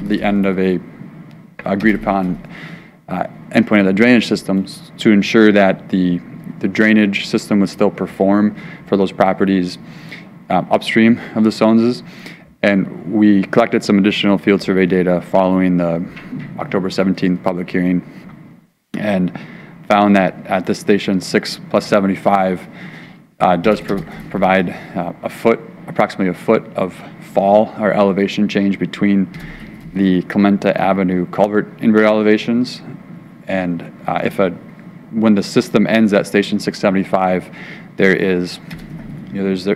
O: the end of a agreed upon endpoint of the drainage systems to ensure that the drainage system would still perform for those properties upstream of the Soneses. And we collected some additional field survey data following the October 17th public hearing and found that at the station 6 plus 75 does provide approximately a foot of fall or elevation change between the Clementa Avenue culvert invert elevations. And when the system ends at station 675, there's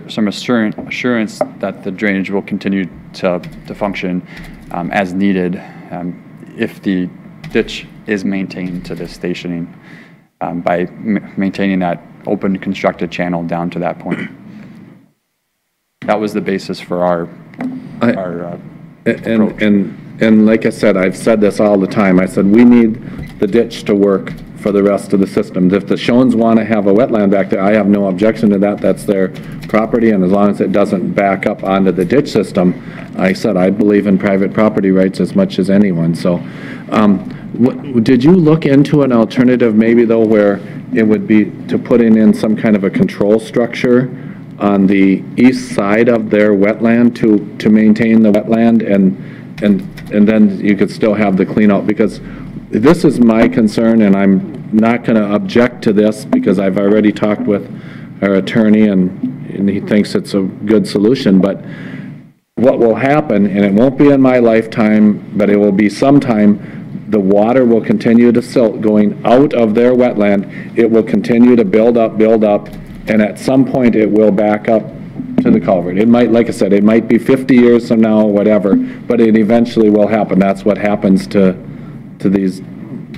O: some assurance that the drainage will continue to function as needed if the ditch is maintained to this stationing by maintaining that open constructed channel down to that point. That was the basis for our approach.
G: And like I said, I've said this all the time. I said we need the ditch to work for the rest of the systems. If the Shones want to have a wetland back there, I have no objection to that. That's their property, and as long as it doesn't back up onto the ditch system, I said I believe in private property rights as much as anyone. So, did you look into an alternative maybe though where it would be to putting in some kind of a control structure on the east side of their wetland to maintain the wetland and then you could still have the clean out? Because this is my concern, and I'm not going to object to this because I've already talked with our attorney and he thinks it's a good solution. But what will happen, and it won't be in my lifetime, but it will be sometime, the water will continue to silt going out of their wetland. It will continue to build up, and at some point it will back up to the culvert. It might, like I said, it might be 50 years from now or whatever, but it eventually will happen. That's what happens to these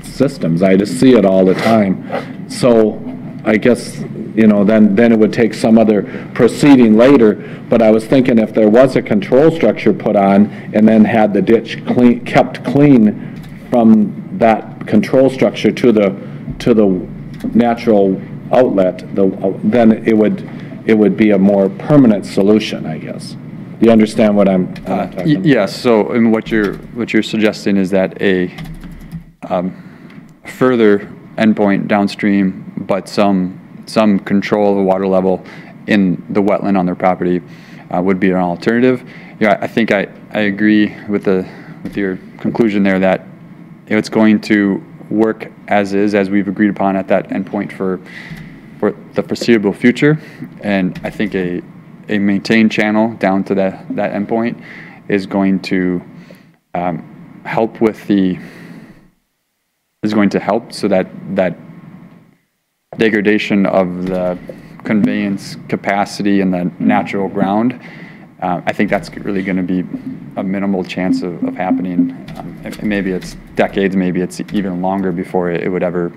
G: systems. I just see it all the time. So I guess, you know, then it would take some other proceeding later, but I was thinking if there was a control structure put on and then had the ditch kept clean from that control structure to the natural outlet, then it would be a more permanent solution, I guess. Do you understand what I'm talking about?
O: Yes. So, and what you're suggesting is that a further endpoint downstream, but some control of the water level in the wetland on their property would be an alternative. Yeah, I think I agree with your conclusion there that it's going to work as is, as we've agreed upon at that endpoint for the foreseeable future. And I think a maintained channel down to that endpoint is going to help so that degradation of the conveyance capacity in the natural ground. I think that's really going to be a minimal chance of happening. Maybe it's decades, maybe it's even longer before it would ever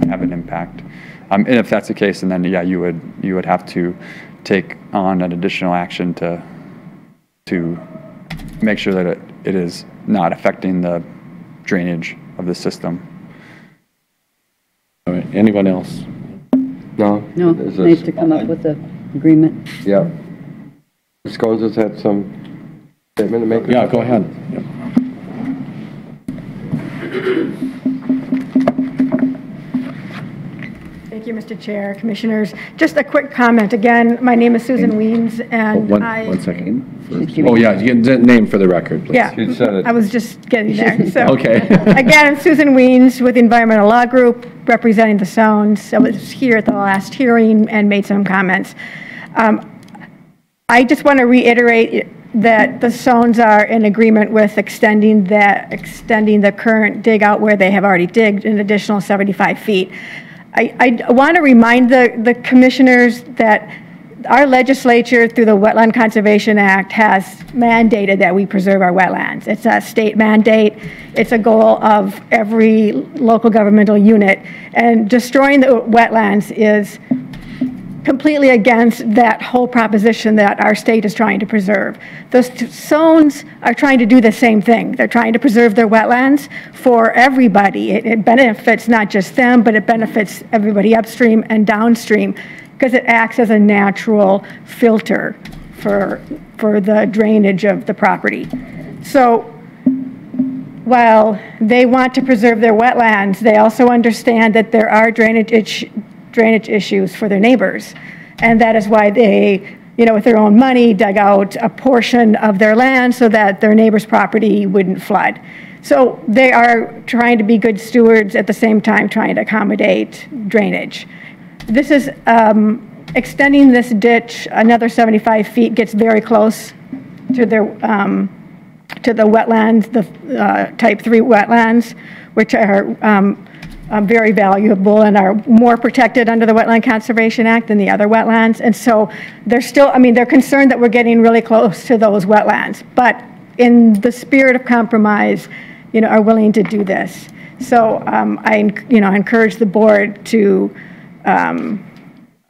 O: have an impact. And if that's the case, then yeah, you would have to take on an additional action to make sure that it is not affecting the drainage of the system.
G: All right. Anyone else?
C: No, nice to come up with a agreement?
A: Yeah. Ms. Goins has had some statement to make?
G: Yeah, go ahead. Yep.
P: Thank you, Mr. Chair, Commissioners. Just a quick comment. Again, my name is Susan Weems, and
G: One second. Oh, yeah, you get name for the record, please.
P: Yeah,
A: She said it.
P: I was just getting there. So,
G: Okay.
P: Again, I'm Susan Weems with the Environmental Law Group, representing the Sounds. I was here at the last hearing and made some comments. I just want to reiterate that the Sounds are in agreement with extending the current dig out where they have already digged an additional 75 feet. I want to remind the commissioners that our legislature, through the Wetland Conservation Act, has mandated that we preserve our wetlands. It's a state mandate. It's a goal of every local governmental unit. And destroying the wetlands is completely against that whole proposition that our state is trying to preserve. Those zones are trying to do the same thing. They're trying to preserve their wetlands for everybody. It benefits not just them, but it benefits everybody upstream and downstream, because it acts as a natural filter for the drainage of the property. So while they want to preserve their wetlands, they also understand that there are drainage issues for their neighbors. And that is why they, with their own money, dug out a portion of their land so that their neighbor's property wouldn't flood. So they are trying to be good stewards, at the same time trying to accommodate drainage. This is extending this ditch another 75 feet, gets very close to the wetlands, the type 3 wetlands, which are very valuable and are more protected under the Wetland Conservation Act than the other wetlands. And so they're still, they're concerned that we're getting really close to those wetlands, but in the spirit of compromise, are willing to do this. So I encourage the board to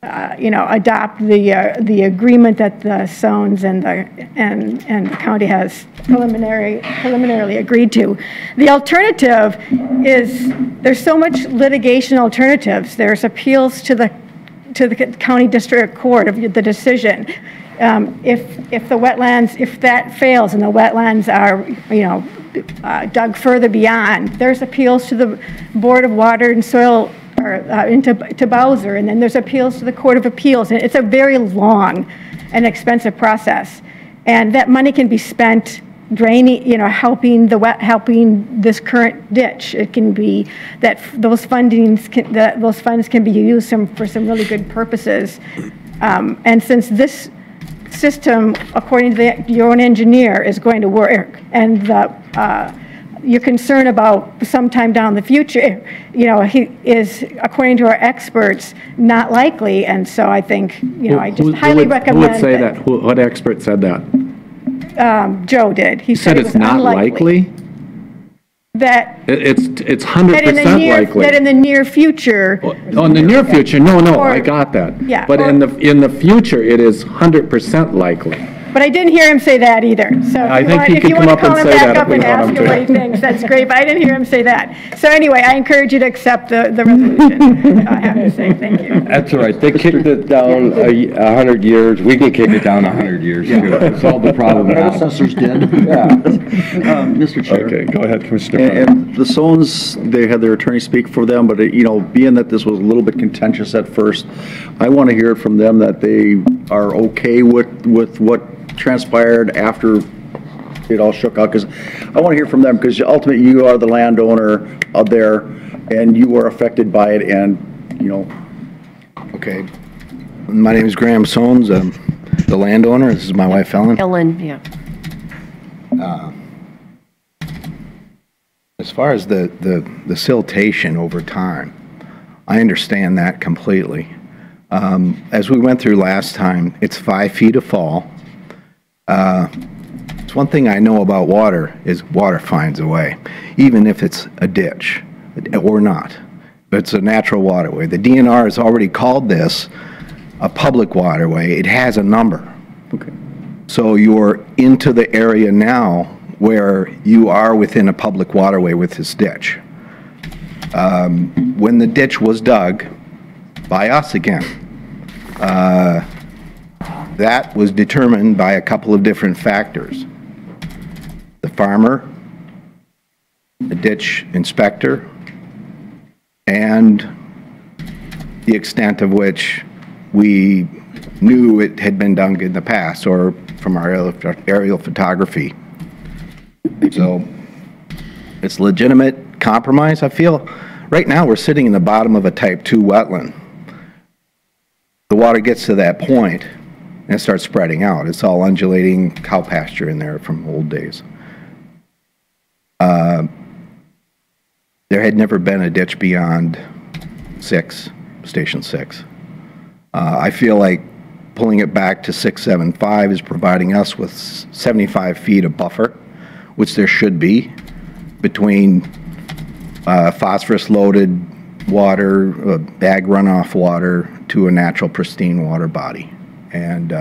P: adopt the agreement that the Sounds and the county has preliminarily agreed to. The alternative is, there's so much litigation alternatives. There's appeals to the county district court of the decision. If the wetlands, if that fails and the wetlands are, dug further beyond, there's appeals to the Board of Water and Soil, to Bowser, and then there's appeals to the Court of Appeals, and it's a very long and expensive process. And that money can be spent draining, helping this current ditch. It can be that those funds can be used for some really good purposes. And since this system, according to your own engineer, is going to work, and your concern about sometime down the future, he is, according to our experts, not likely. And so I think, I just highly recommend.
G: Who would say that? What expert said that?
P: Joe did. He
G: said it's not likely?
P: That
G: it's 100% likely.
P: That in the near future.
G: Oh, in the near future, no, I got that.
P: Yeah.
G: But in the future, it is 100% likely.
P: But I didn't hear him say that either. So if you want to call him back up and ask him what he thinks, that's great. But I didn't hear him say that. So anyway, I encourage you to accept the resolution. I have to say thank you.
A: That's all right. They kicked it down 100 years. We can kick it down 100 years too. Solve the problem now.
I: Predecessors did.
A: Yeah.
I: Mr. Chair.
G: Okay, go ahead, Commissioner.
I: And the Sones, they had their attorney speak for them, but being that this was a little bit contentious at first, I want to hear it from them that they are okay with what transpired after it all shook out, because I want to hear from them, because ultimately you are the landowner out there and you were affected by it, and
Q: Okay, my name is Graham Sones. I'm the landowner. This is my wife Ellen.
K: Yeah.
Q: As far as the siltation over time, I understand that completely. As we went through last time, it's 5 feet of fall. It's one thing I know about water is water finds a way, even if it's a ditch or not. But it's a natural waterway. The DNR has already called this a public waterway. It has a number.
I: Okay.
Q: So you're into the area now where you are within a public waterway with this ditch. When the ditch was dug by us again, that was determined by a couple of different factors. The farmer, the ditch inspector, and the extent of which we knew it had been done in the past or from our aerial photography. So it's legitimate compromise, I feel. Right now, we're sitting in the bottom of a type 2 wetland. The water gets to that point and it starts spreading out. It's all undulating cow pasture in there from old days. There had never been a ditch beyond Station 6. I feel like pulling it back to 675 is providing us with 75 feet of buffer, which there should be, between phosphorus-loaded water, ag runoff water, to a natural pristine water body. And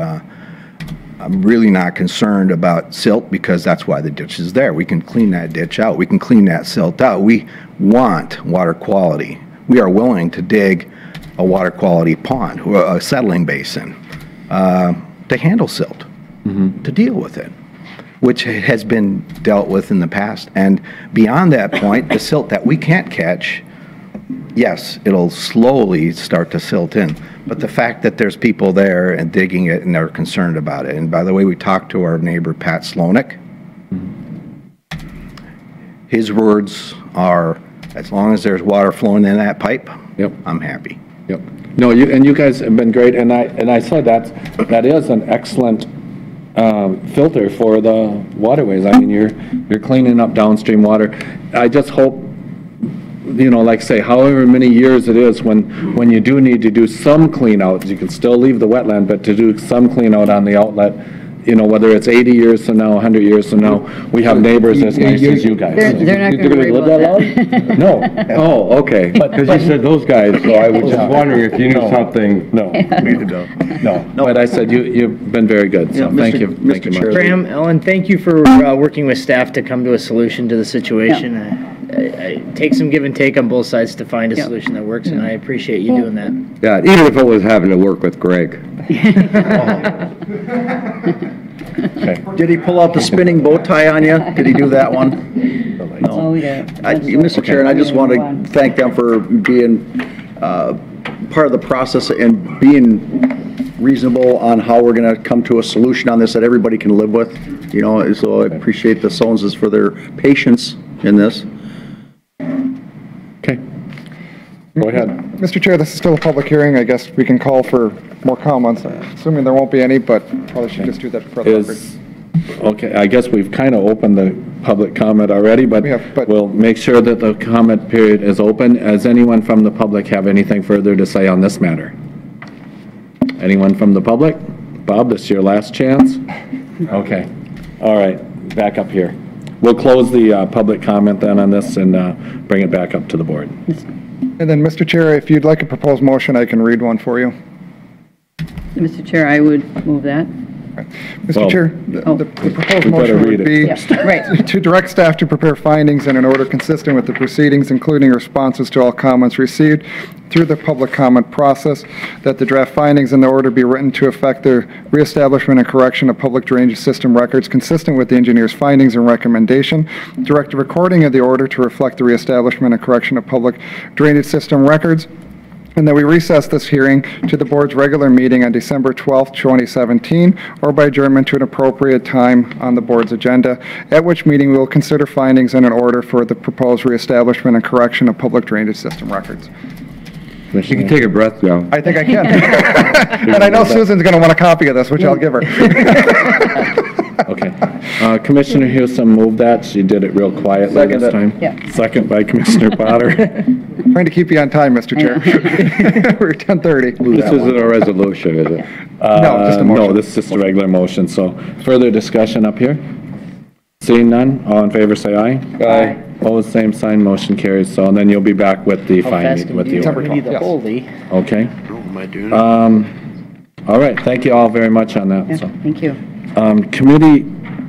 Q: I'm really not concerned about silt because that's why the ditch is there. We can clean that ditch out. We can clean that silt out. We want water quality. We are willing to dig a water quality pond, a settling basin, to handle silt, to deal with it, which has been dealt with in the past. And beyond that point, the silt that we can't catch, yes, it'll slowly start to silt in. But the fact that there's people there and digging it and they're concerned about it. And by the way, we talked to our neighbor, Pat Slonik. His words are, as long as there's water flowing in that pipe, I'm happy.
G: Yep. No, you guys have been great, and I said that is an excellent filter for the waterways. I mean, you're cleaning up downstream water. I just hope, like say, however many years it is, when you do need to do some clean out, you can still leave the wetland, but to do some clean out on the outlet, whether it's 80 years from now, 100 years from now, we have neighbors as nice as you guys.
C: They're not going to worry about that.
G: No.
A: Oh, okay. Because you said those guys, so I was just wondering if you knew something.
G: No. No. But I said you've been very good, so thank you. Thank you much.
D: Graham, Ellen, thank you for working with staff to come to a solution to the situation. It takes some give and take on both sides to find a solution that works, and I appreciate you doing that.
A: Yeah, even if it was having to work with Greg.
I: Did he pull out the spinning bow tie on you? Did he do that one?
C: Oh, yeah.
I: Mr. Chair, and I just want to thank them for being part of the process and being reasonable on how we're going to come to a solution on this that everybody can live with. So I appreciate the Soneses for their patience in this.
G: Okay. Go ahead.
L: Mr. Chair, this is still a public hearing. I guess we can call for more comments, assuming there won't be any, but probably should just do that for the record.
G: Okay, I guess we've kind of opened the public comment already, but we'll make sure that the comment period is open. Does anyone from the public have anything further to say on this matter? Anyone from the public? Bob, this is your last chance? Okay. All right, back up here. We'll close the public comment then on this and bring it back up to the board.
L: And then, Mr. Chair, if you'd like a proposed motion, I can read one for you.
C: Mr. Chair, I would move that.
L: Mr. Chair, the proposed motion would be to direct staff to prepare findings in an order consistent with the proceedings, including responses to all comments received through the public comment process, that the draft findings in the order be written to effect the reestablishment and correction of public drainage system records consistent with the engineer's findings and recommendation, direct a recording of the order to reflect the reestablishment and correction of public drainage system records, and that we recess this hearing to the board's regular meeting on December 12th, 2017, or by adjournment to an appropriate time on the board's agenda, at which meeting we will consider findings in an order for the proposed reestablishment and correction of public drainage system records.
A: You can take a breath now.
L: I think I can. And I know Susan's going to want a copy of this, which I'll give her.
G: Okay. Commissioner Houston moved that. She did it real quietly this time.
C: Yeah.
G: Second by Commissioner Potter.
L: Trying to keep you on time, Mr. Chair. We're at 10:30.
A: This isn't a resolution, is it?
L: No, just a motion.
G: No, this is just a regular motion. So further discussion up here? Seeing none, all in favor say aye.
A: Aye.
G: Opposed, same sign, motion carries. So, and then you'll be back with the finding, with the order. Okay.
F: Am I doing it?
G: All right, thank you all very much on that.
C: Yeah,
G: So,
C: thank you.
G: committee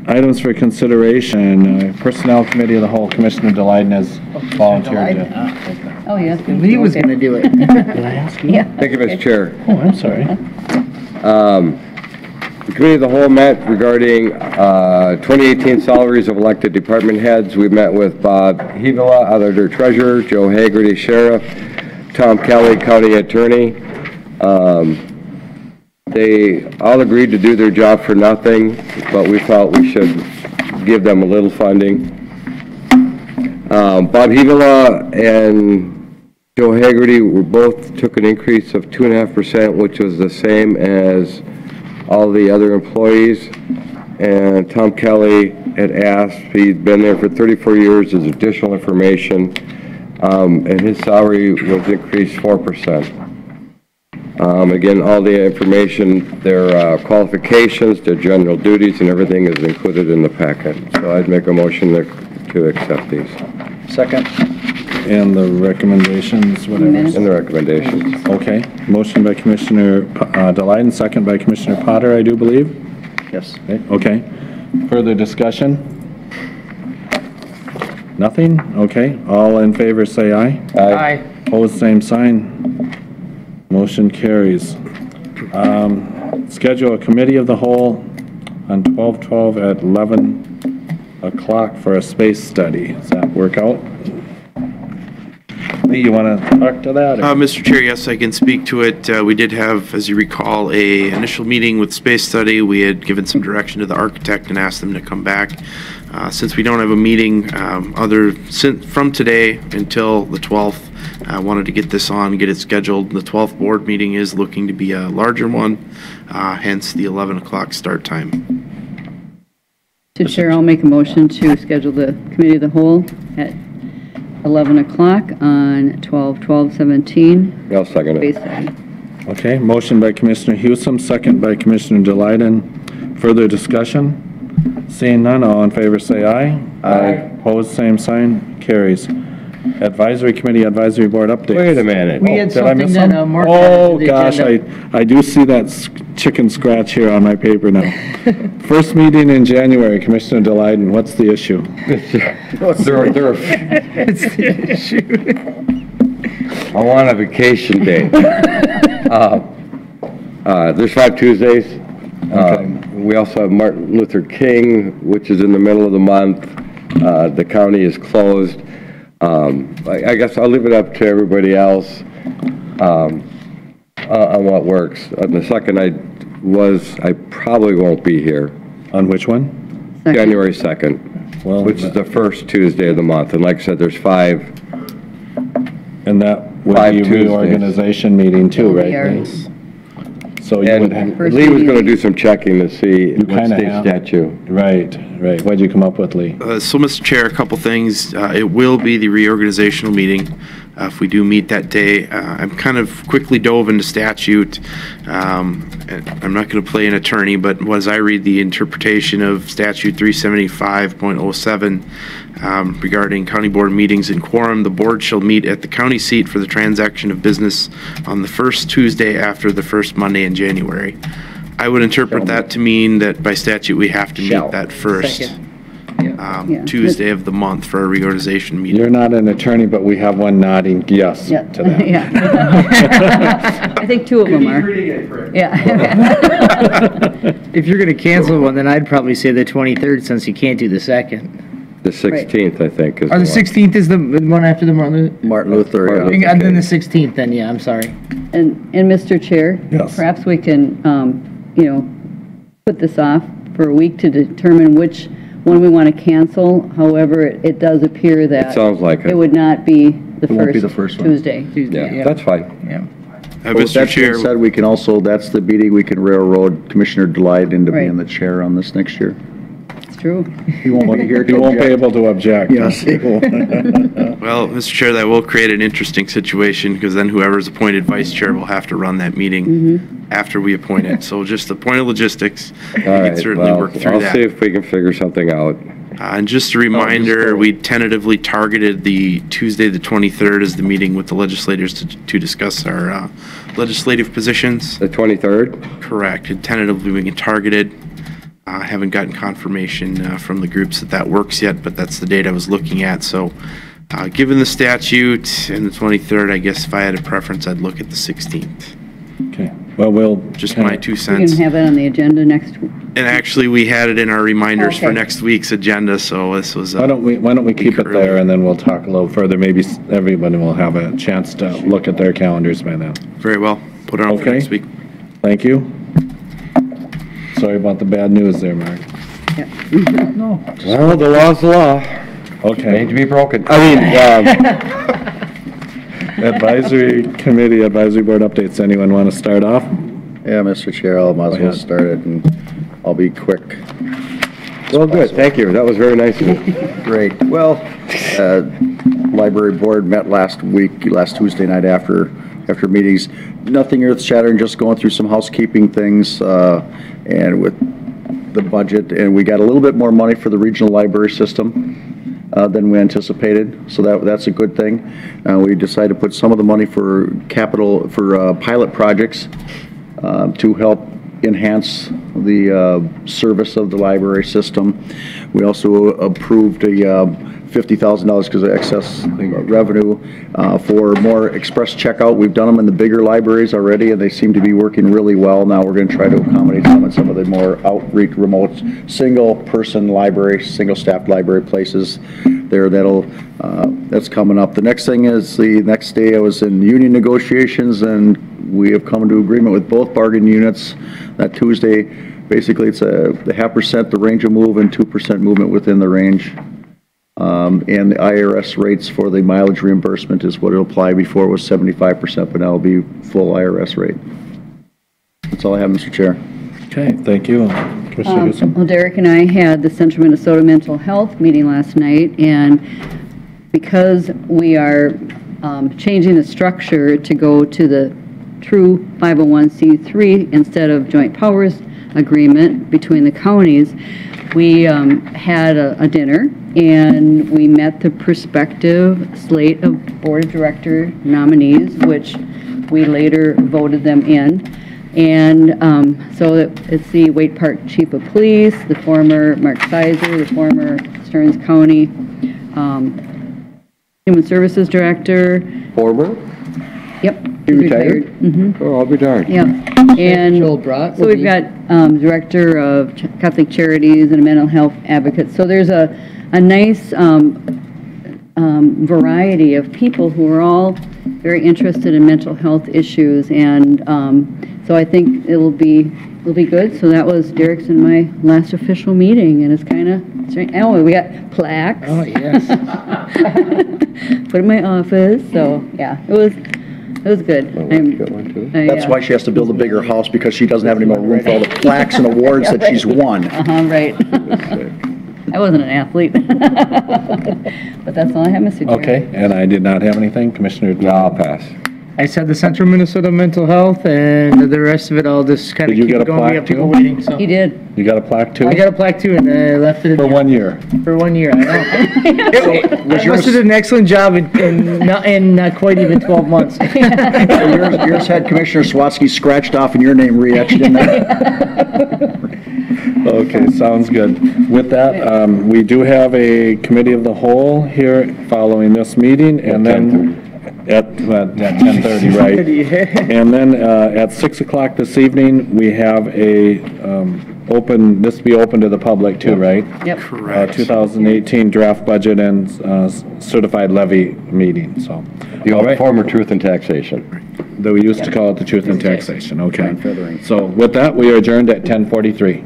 G: items for consideration, Personnel Committee of the Whole, Commissioner Delyden has volunteered to.
C: Oh, yes.
D: He was going to do it.
C: Did I ask you? Yeah.
A: Thank you, Mr. Chair.
G: Oh, I'm sorry.
A: The Committee of the Whole met regarding 2018 salaries of elected department heads. We met with Bob Hevela, Auditor Treasurer, Joe Hagerty, Sheriff, Tom Kelly, County Attorney. They all agreed to do their job for nothing, but we felt we should give them a little funding. Bob Hevela and Joe Hagerty both took an increase of 2.5%, which was the same as all the other employees. And Tom Kelly had asked, he'd been there for 34 years, as additional information, and his salary was increased 4%. Again, all the information, their qualifications, their general duties, and everything is included in the packet. So I'd make a motion to accept these.
G: Second. And the recommendations, whatever.
A: And the recommendations.
G: Okay. Motion by Commissioner Delight, second by Commissioner Potter, I do believe.
I: Yes.
G: Okay. Further discussion? Nothing? Okay. All in favor say aye.
D: Aye.
G: Opposed, same sign. Motion carries. Schedule a committee of the whole on 12/12 at 11 o'clock for a space study. Does that work out? Lee, you want to talk to that?
F: Mr. Chair, yes, I can speak to it. We did have, as you recall, a initial meeting with Space Study. We had given some direction to the architect and asked them to come back. Since we don't have a meeting from today until the 12th, I wanted to get this on, get it scheduled. The 12th board meeting is looking to be a larger one, hence the 11 o'clock start time.
C: Mr. Chair, I'll make a motion to schedule the Committee of the Whole at 11 o'clock on 12/12/17.
A: I'll second it.
G: Okay, motion by Commissioner Hewsome, second by Commissioner Delighten. Further discussion? Seeing none, all in favor say aye. Aye. Opposed, same sign, carries. Advisory Committee, Advisory Board updates.
A: Wait a minute.
D: We had
G: Did I miss
D: something that
G: something?
D: Mark
G: Oh,
D: added to the
G: gosh,
D: agenda.
G: I do see that chicken scratch here on my paper now. First meeting in January, Commissioner Delighten, what's the issue?
A: It's the issue. I want a vacation day. There's 5 Tuesdays. We also have Martin Luther King, which is in the middle of the month. The county is closed. I guess I'll leave it up to everybody else on what works. On the second, I probably won't be here.
G: On which one?
A: January 2nd, which is the first Tuesday of the month. And like I said, there's 5.
G: And that would be a reorganization meeting too, right? So you would have.
A: Lee was going to do some checking to see what state statute.
G: Right. What'd you come up with, Lee?
F: So, Mr. Chair, a couple things. It will be the reorganizational meeting if we do meet that day. I'm kind of quickly dove into statute. I'm not going to play an attorney, but as I read the interpretation of statute 375.07 regarding county board meetings and quorum, the board shall meet at the county seat for the transaction of business on the first Tuesday after the first Monday in January. I would interpret that to mean that by statute we have to meet that first Tuesday of the month for a reorganization meeting.
G: You're not an attorney, but we have one nodding yes to that.
C: Yeah. I think 2 of them are. Yeah.
D: If you're going to cancel one, then I'd probably say the 23rd since you can't do the 2nd.
A: The 16th, I think. Is
D: Or the 16th is the one after the
I: Martin Luther.
D: And then the 16th then, yeah, I'm sorry.
C: And Mr. Chair,
G: Yes.
C: perhaps we can, put this off for a week to determine which one we want to cancel. However, it does appear that
A: It sounds like it.
C: it would not be the
I: won't be the
C: first
I: first one.
C: Tuesday.
A: Yeah, that's fine.
D: Yeah.
F: Mr.
I: That
F: Chair,
I: being said, we can also, that's the meeting, we can railroad Commissioner Delight into
C: Right.
I: being the chair on this next year.
C: It's true.
I: He won't be here to
G: You won't be
I: object.
G: able to object.
I: Yes, he will.
F: well, Mr. Chair, that will create an interesting situation because then whoever's appointed vice chair will have to run that meeting after we appoint it. So just the point of logistics, we can certainly work through
A: I'll
F: that.
A: see if we can figure something out.
F: And just a reminder, we tentatively targeted the Tuesday, the 23rd, as the meeting with the legislators to discuss our legislative positions.
A: The 23rd?
F: Correct. And tentatively, we can target it. I haven't gotten confirmation from the groups that works yet, but that's the date I was looking at. So given the statute and the 23rd, I guess if I had a preference, I'd look at the 16th.
G: Okay. Well, we'll.
F: Just my 2
C: We
F: cents.
C: can have that on the agenda next week.
F: And actually, we had it in our reminders for
C: Okay.
F: next week's agenda, so this was.
G: Why don't we keep it there, and then we'll talk a little further. Maybe everybody will have a chance to look at their calendars by then.
F: Very well. Put it on for
G: Okay.
F: next week.
G: Thank you. Sorry about the bad news there, Mark.
A: Well, the law's the law.
G: Okay.
A: Made to be broken.
G: Advisory committee, advisory board updates. Anyone want to start off?
I: Yeah, Mr. Chair, I might as well start it, and I'll be quick.
A: Well, good, thank you. That was very nice of you.
I: Great. Well, library board met last Tuesday night after meetings. Nothing earth-shattering, just going through some housekeeping things, and with the budget, and we got a little bit more money for the regional library system than we anticipated, so that's a good thing. We decided to put some of the money for pilot projects to help enhance the service of the library system. We also approved a $50,000 because of excess revenue for more express checkout. We've done them in the bigger libraries already, and they seem to be working really well. Now we're going to try to accommodate them in some of the more outreach, remote, single-person library, single-staffed library places there. That's coming up. The next thing is the next day I was in union negotiations, and we have come to agreement with both bargaining units that Tuesday. Basically, it's a 0.5% the range of move and 2% movement within the range. And the IRS rates for the mileage reimbursement is what it'll apply. Before it was 75%, but now it'll be full IRS rate. That's all I have, Mr. Chair.
G: Okay, thank you. Commissioner Houston?
C: Well, Derek and I had the Central Minnesota Mental Health meeting last night, and because we are changing the structure to go to the true 501c3 instead of joint powers agreement between the counties, we had a dinner, and we met the prospective slate of board of director nominees, which we later voted them in. And so it's the Wake Park Chief of Police, the former Mark Sizer, the former Stearns County Human Services Director.
A: Former?
C: Yep.
A: He
C: he's
A: retired?
C: Mm-hmm.
A: Oh, I'll be darned.
C: Yep. And
D: Joel Brott
C: so
D: will
C: we've
D: be-
C: got Director of Catholic Charities and a mental health advocate. So there's a nice variety of people who are all very interested in mental health issues, and so I think it'll be good. So that was Derek's and my last official meeting, and it's kind of strange. Oh, we got plaques.
D: Oh, yes.
C: Put in my office. So yeah, it was good.
I: That's why she has to build a bigger house, because she doesn't have any more room for all the plaques and awards that she's won.
C: Right. I wasn't an athlete. But that's all I have, Mr. Chair.
G: Okay, and I did not have anything. Commissioner?
A: No, I'll pass.
D: I said the Central Minnesota Mental Health, and the rest of it, I'll just kind of
G: Did you
D: keep
G: get
D: it
G: a
D: going. We
G: plaque
D: have people
G: too?
D: waiting, so.
C: He did.
G: You got a plaque too?
D: I got a plaque too, and I left it.
G: For 1 year.
D: For 1 year, I know. I must have did an excellent job in not quite even 12 months.
I: Yours had Commissioner Swatsky scratched off and your name re-etched in there.
G: Okay, sounds good. With that, we do have a committee of the whole here following this meeting, and then at 10:30, right? And then at 6 o'clock this evening, we have a this be open to the public too, right?
C: Yep.
F: Correct.
G: 2018 draft budget and certified levy meeting, so.
A: The
G: All
A: old
G: right.
A: former truth and taxation.
G: That we used to call it the truth and taxation, okay. So with that, we are adjourned at 10:43.